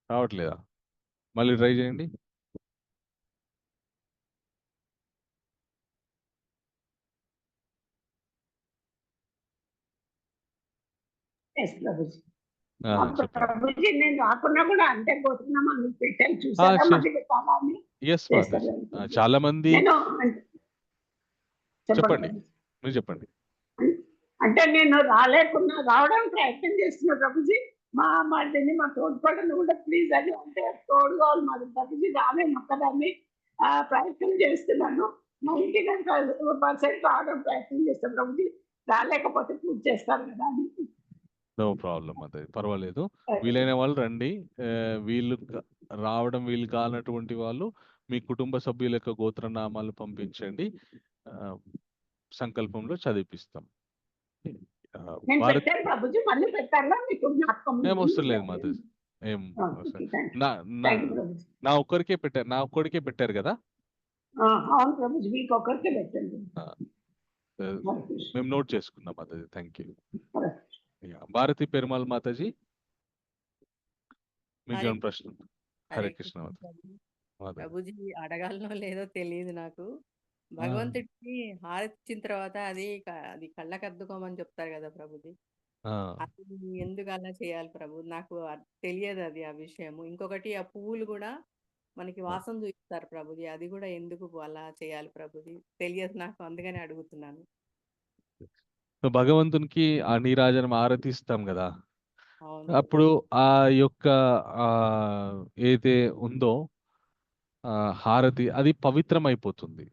రావట్లేదా? మళ్ళీ ట్రై చేయండి. ప్రభుజీ నేను రాకున్నా కూడా అంటే గోత్రనామాలు పెట్టాను, చూసారా? మళ్ళీ పెట్టాలా అని? ఎస్ మాతాజీ, చాలా మంది. చెప్పండి, మీరు చెప్పండి. అంటే నేను రావడం ప్రయత్నం చేస్తున్నా ప్రభుజీ. మాదిని మా తోడ్పడను కూడా ప్లీజ్ అని అంటే తోడు కావాలి మాది ప్రభుజీ. రావే మొక్కదాన్ని ప్రయత్నం చేస్తున్నాను. 99% రావడం ప్రయత్నం చేస్తాను ప్రభుజీ. రాలేకపోతే పూజ చేస్తాను కదా అని. నో ప్రాబ్లం మాతాజీ, పర్వాలేదు. వీలైన వాళ్ళు రండి. వీలు కానటువంటి వాళ్ళు మీ కుటుంబ సభ్యుల యొక్క గోత్రనామాలు పంపించండి, సంకల్పంలో చదివిపిస్తాం. ఏం అవసరం లేదు మాతాజీ, ఏం నా ఒక్కరికే పెట్టారు కదా. మేము నోట్ చేసుకున్నాం మాతాజీ. Thank you. భారతి పెరుమాల్ మాతాజీ, మీకు ఏమైనా ప్రశ్న? హరే కృష్ణ ప్రభుజీ. అడగాలనో లేదో తెలియదు నాకు. భగవంతుడికి హారతి ఇచ్చిన తర్వాత అది కళ్ళకి అద్దుకోమని చెప్తారు కదా ప్రభుజీ. ఆ! అది ఎందుకు అలా చేయాలి ప్రభు? నాకు తెలియదు అది ఆ విషయము. ఇంకొకటి ఆ పువ్వులు గూడా మనకి వాసన చూపిస్తారు ప్రభుజీ. అది గూడా ఎందుకు అలా చేయాలి ప్రభుజీ? తెలియదు నాకు. అందుకని అడుగుతున్నాను. సో, భగవంతునికి ఆ నీరాజనం ఆరతిస్తాం గదా! అవును. అప్పుడు ఆ యొక్క ఏదైతే ఉందో హారతి అది పవిత్రమైపోతుంది.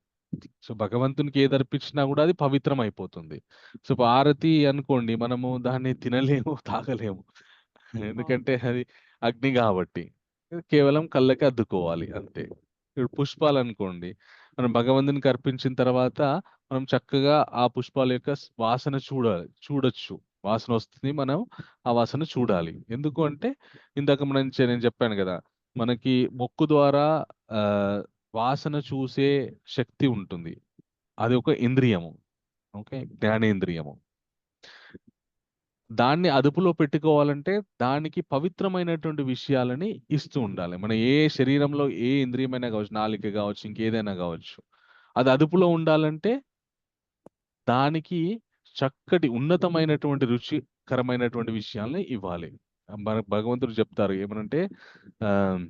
సో, భగవంతునికి ఏదర్పించినా గూడా అది పవిత్రమైపోతుంది. సో, హారతి అనుకోండి మనము దాన్ని తినలేము, తాగలేము. అవును. ఎందుకంటే అది అగ్ని గాబట్టి. కేవలం కళ్ళకి అద్దుకోవాలి అంతే. ఇప్పుడు పుష్పాలనుకోండి, మనం భగవంతునికి అర్పించిన తర్వాత మనం చక్కగా ఆ పుష్పాల యొక్క వాసన చూడొచ్చు. వాసనొస్తుంది. మనం ఆ వాసన చూడాలి. ఎందుకు అంటే ఇందాక నేను చెప్పాను గదా! మనకి ముక్కు ద్వారా ఆహ్, వాసన చూసే శక్తి ఉంటుంది. అది ఒక ఇంద్రియము. ఓకే. జ్ఞానేంద్రియము. దాన్ని అదుపులో పెట్టుకోవాలంటే దానికి పవిత్రమైనటువంటి విషయాలని ఇస్తూ ఉండాలి. మన శరీరంలో ఏ ఇంద్రియమైనా గావచ్చు, నాలిక గావచ్చు, ఇంకేదైనా గావచ్చు. అది అదుపులో ఉండాలంటే దానికి చక్కటి ఉన్నతమైనటువంటి రుచికరమైనటువంటి విషయాల్ని ఇవ్వాలి. భగవంతుడు చెప్తారు ఏమనంటే ఆహ్,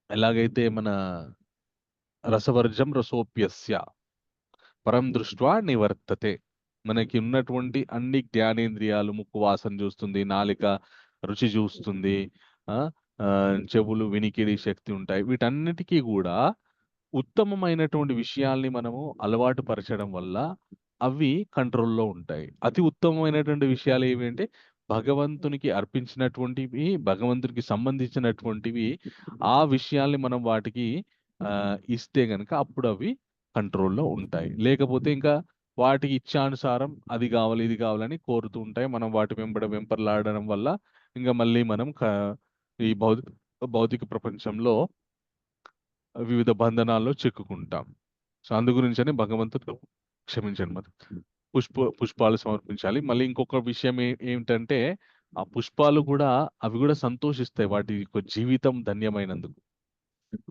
ఎలాగైతే మన రసవర్జం రసోప్యస్య పరం దృష్ట్వా నివర్తతే. మనకి ఉన్నటువంటి అన్ని జ్ఞానేంద్రియాలు ముక్కు వాసన చూస్తుంది, నాలిక రుచి చూస్తుంది, చెవులు వినికిడి శక్తి ఉంటాయి. వీటన్నిటికీ గూడా ఉత్తమమైనటువంటి విషయాల్ని మనము అలవాటు పరచడం వల్ల అవి కంట్రోల్‌లో ఉంటాయి. అతి ఉత్తమమైనటువంటి విషయాలు ఏవి అంటే భగవంతునికి అర్పించినటువంటివి, భగవంతునికి సంబంధించినటువంటివి ఆ విషయాల్ని మనం వాటికి ఇస్తే గనక అప్పుడవి కంట్రోల్‌లో ఉంటాయి. లేకపోతే ఇంకా వాటికి ఇచ్ఛానుసారం అది గావాలి, ఇది గావాలని కోరుతూ ఉంటాయి. మనం వాటి వెంపర్లాడడం వల్ల ఇంగ మళ్ళీ మనం ఈ భౌతిక ప్రపంచంలో వివిధ బంధనాల్లో చిక్కుకుంటాం. సో, అందు గురించని భగవంతుడు క్షమించండి మరి. పుష్పాలు సమర్పించాలి. మళ్ళీ ఇంకొక విషయం ఏమిటంటే, ఆ పుష్పాలు గూడా అవి గూడా సంతోషిస్తాయి. వాటి యొక్క జీవితం ధన్యమైనందుకు.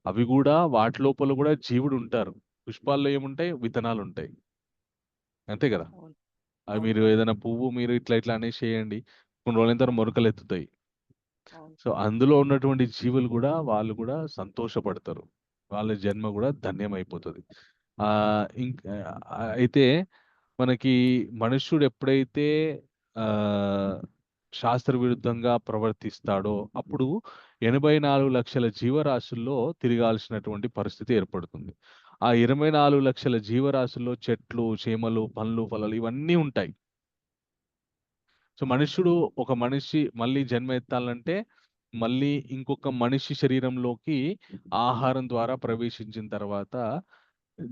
అవి గూడా వాటి లోపల గూడా జీవుడుంటారు. పుష్పాల్లో ఏముంటాయి? విత్తనాలుంటాయి. అంతే గదా! అవును. అవి అవును మీరు ప్రభు. ఏదైనా పువ్వు మీరు ఇట్లా అనేసేయండి. కొన్ని రోజులైన తర్వాత మొలకలెత్తుతాయి. అవును. సో, అందులో ఉన్నటువంటి జీవులు గూడా వాళ్ళు గూడా సంతోషపడతారు. వాళ్ళ జన్మ గూడా ధన్యమైపోతది. ఇంకా అయితే మనకి మనుష్యుడు ఎప్పుడైతే ఆహ్, శాస్త్ర విరుద్ధంగా ప్రవర్తిస్తాడో అప్పుడు 84,00,000 జీవరాశుల్లో తిరగాల్సినటువంటి పరిస్థితి ఏర్పడుతుంది. ఆ 24,00,000 జీవరాశుల్లో చెట్లు, చేమలు, పండ్లు, ఫలాలు ఇవన్నీ ఉంటాయి. సో, ఒక మనిషి మళ్ళీ జన్మ ఎత్తాలంటే, మళ్ళీ ఇంకొక మనిషి శరీరంలోకి ఆహారం ద్వారా ప్రవేశించిన తర్వాత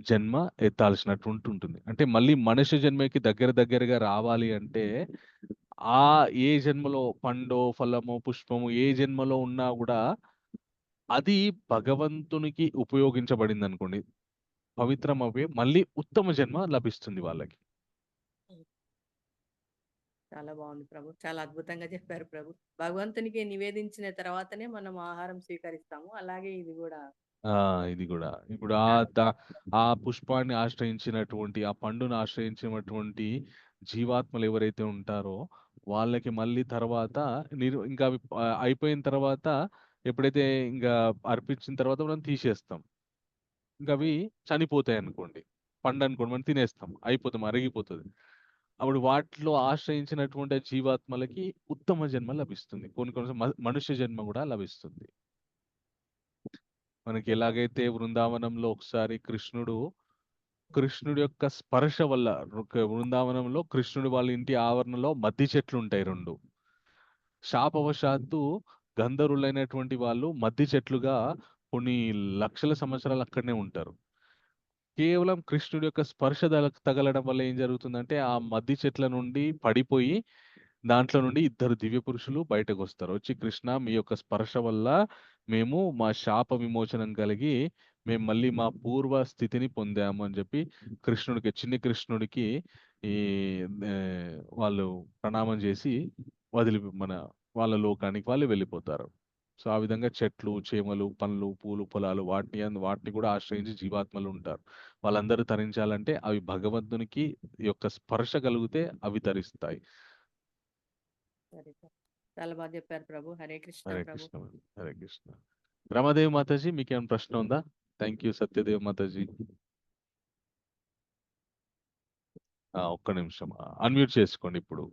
జన్మ ఎత్తాల్సినటువంటి ఉంటుంది. అంటే మళ్ళీ మనిషి జన్మకి దగ్గరగా రావాలి అంటే, ఏ జన్మలో పండో, ఫలమో, పుష్పమో ఏ జన్మలో ఉన్నా గూడా అది భగవంతునికి ఉపయోగించబడిందనుకోండి. పవిత్రమవ్వి మళ్ళీ ఉత్తమ జన్మ లభిస్తుంది వాళ్ళకి. చాలా బాగుంది ప్రభు. చాలా అద్భుతంగా చెప్పారు ప్రభు. భగవంతునికి నివేదించిన తర్వాతనే మనం ఆహారం స్వీకరిస్తాము. అలాగే ఇది గూడా. ఆ! ఇది గూడా. ఇప్పుడు చాలా ఆ పుష్పాన్ని ఆశ్రయించినటువంటి, ఆ పండును ఆశ్రయించినటువంటి జీవాత్మలు ఎవరైతే ఉంటారో, వాళ్ళకి మళ్ళీ తర్వాత ఇంకా అవి అయిపోయిన తర్వాత ఎప్పుడైతే ఇంగా అర్పించిన తర్వాత మనం తీసేస్తాం. ఇంకవి చనిపోతాయనుకోండి. పండనుకోండి మనం తినేస్తాం. అయిపోతాం, అరిగిపోతది. అప్పుడు వాటిలో ఆశ్రయించినటువంటి ఆ జీవాత్మలకి ఉత్తమ జన్మ లభిస్తుంది. కొన్ని కొన్ని మనుష్య జన్మ గూడా లభిస్తుంది. మనకి ఎలాగైతే బృందావనంలో ఒకసారి కృష్ణుడి యొక్క స్పర్శ వల్ల బృందావనంలో కృష్ణుడి వాళ్ళ ఇంటి ఆవరణలో మద్ది చెట్లుంటాయి 2. శాపవశాత్తు గంధర్వులైనటువంటి వాళ్ళు మద్ది చెట్లుగా కొన్ని లక్షల సంవత్సరాలు అక్కడనే ఉంటారు. కేవలం కృష్ణుడి యొక్క స్పర్శ తగలడం వల్ల ఏం జరుగుతుందంటే, ఆ మద్ది చెట్ల నుండి పడిపోయి, దాంట్లో నుండి ఇద్దరు దివ్య పురుషులు బయటకొస్తారు. వచ్చి కృష్ణ మీ యొక్క స్పర్శ వల్ల మేము మా శాప విమోచనం కలిగి, మేము మళ్ళీ మా పూర్వ స్థితిని పొందాము అని చెప్పి చిన్ని కృష్ణుడికి ఈ వాళ్ళు ప్రణామం చేసి మన వాళ్ళ లోకానికి వాళ్ళు వెళ్ళిపోతారు. సో, ఆ విధంగా చెట్లు, చేమలు, పండ్లు, పూలు, పొలాలు వాటిని కూడా ఆశ్రయించి జీవాత్మలు ఉంటారు. వాళ్ళందరూ తరించాలంటే అవి భగవంతునికి యొక్క స్పర్శ కలిగితే అవి తరిస్తాయి. సరే సార్. చాలా బాగా చెప్పారు ప్రభు. హరే కృష్ణ హరే ప్రభు. కృష్ణ మేడం. హరే కృష్ణ. రమాదేవి మాతాజీ మీకేమైనా ప్రశ్న ఉందా? Thank you Satyadev Mataji. ఒక్క నిమిషం అన్మ్యూట్ చేసుకోండి ఇప్పుడు.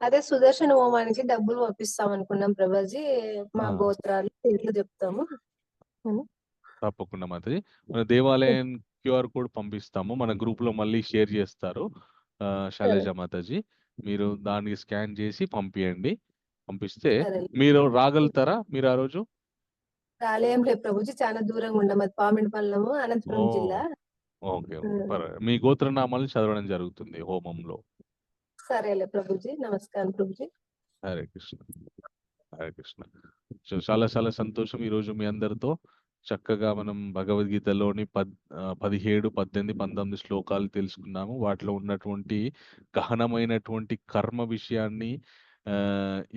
అదే సుదర్శన హోమానికి డబ్బులు పంపిస్తాం అనుకున్నాం ప్రభాజీ. మా ఆ, గోత్రాలు పేర్లు చెప్తాము అని. తప్పకుండా మాతాజీ. మన దేవాలయం క్యూఆర్ కోడ్ పంపిస్తాము, మన గ్రూప్ లో మళ్ళీ షేర్ చేస్తారు సరే శైలజ మాతాజీ. మీరు దాన్ని స్కాన్ చేసి పంపియండి. పంపిస్తే సరే మీరు రాగలుగుతారా మీరు ఆ రోజు? రాలేం లేదు ప్రభుజీ, చాలా దూరంగా ఉండం. అది పామిడిపల్లెము, ఓ అనంతపురం జిల్లా. ఓకే ఓకే పర్వాలేదు. మీ గోత్రనామాలు చదవడం జరుగుతుంది హోమంలో. సరేలే ప్రభుజీ. నమస్కారం ప్రభుజీ. హరే కృష్ణ. హరే కృష్ణ. సో చాలా చాలా సంతోషం ఈరోజు మీ అందరితో చక్కగా మనం భగవద్గీతలోని 17, 18, 19 శ్లోకాలు తెలుసుకున్నాము. వాటిలో ఉన్నటువంటి గహనమైనటువంటి కర్మ విషయాన్ని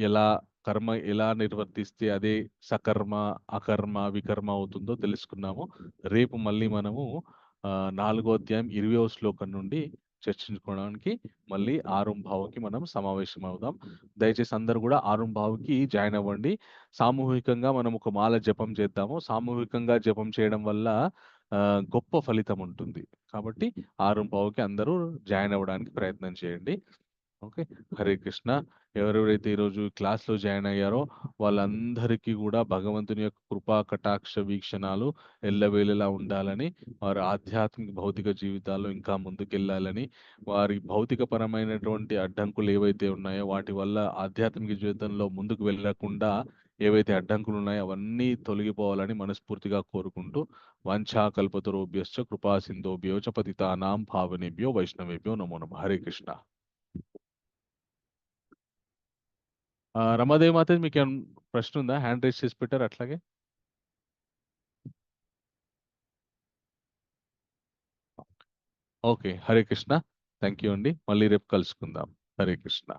ఎలా కర్మ ఎలా నిర్వర్తిస్తే అదే సకర్మ, అకర్మ, వికర్మ అవుతుందో తెలుసుకున్నాము. రేపు మళ్ళీ మనము 4వ అధ్యాయం 20వ శ్లోకం నుండి చర్చించుకోవడానికి మళ్ళీ ఆరుంభావకి మనం సమావేశం అవుదాం. దయచేసి అందరూ కూడా ఆరుంభావకి జాయిన్ అవ్వండి. సామూహికంగా మనం ఒక మాల జపం చేద్దాము. సామూహికంగా జపం చేయడం వల్ల గొప్ప ఫలితం ఉంటుంది. కాబట్టి ఆరుంభావకి అందరూ జాయిన్ అవ్వడానికి ప్రయత్నం చేయండి. ఓకే. హరే కృష్ణ. ఎవరెవరైతే ఈరోజు క్లాస్లో జాయిన్ అయ్యారో వాళ్ళందరికీ కూడా భగవంతుని యొక్క కృపా కటాక్ష వీక్షణాలు ఎల్లవేళలా ఉండాలని, వారి ఆధ్యాత్మిక భౌతిక జీవితాల్లో ఇంకా ముందుకెళ్ళాలని, వారి భౌతిక పరమైనటువంటి అడ్డంకులు ఏవైతే ఉన్నాయో వాటి వల్ల ఆధ్యాత్మిక జీవితంలో ముందుకు వెళ్ళకుండా ఏవైతే అడ్డంకులు ఉన్నాయో అవన్నీ తొలగిపోవాలని మనస్ఫూర్తిగా కోరుకుంటూ, వాంఛా కల్పతరుభ్యశ్చ కృపా సింధోభ్యో చ పతితానాం పావనేభ్యో వైష్ణవేభ్యో నమో నమః. హరే కృష్ణ. రమాదేవి మాత మీకు ఏమైనా ప్రశ్న ఉందా? హ్యాండ్ రైజ్ చేసి పెట్టారు అట్లాగే. Okay. Hare Krishna. Thank you అండి. మళ్ళీ రేపు కలుసుకుందాం. హరే కృష్ణ.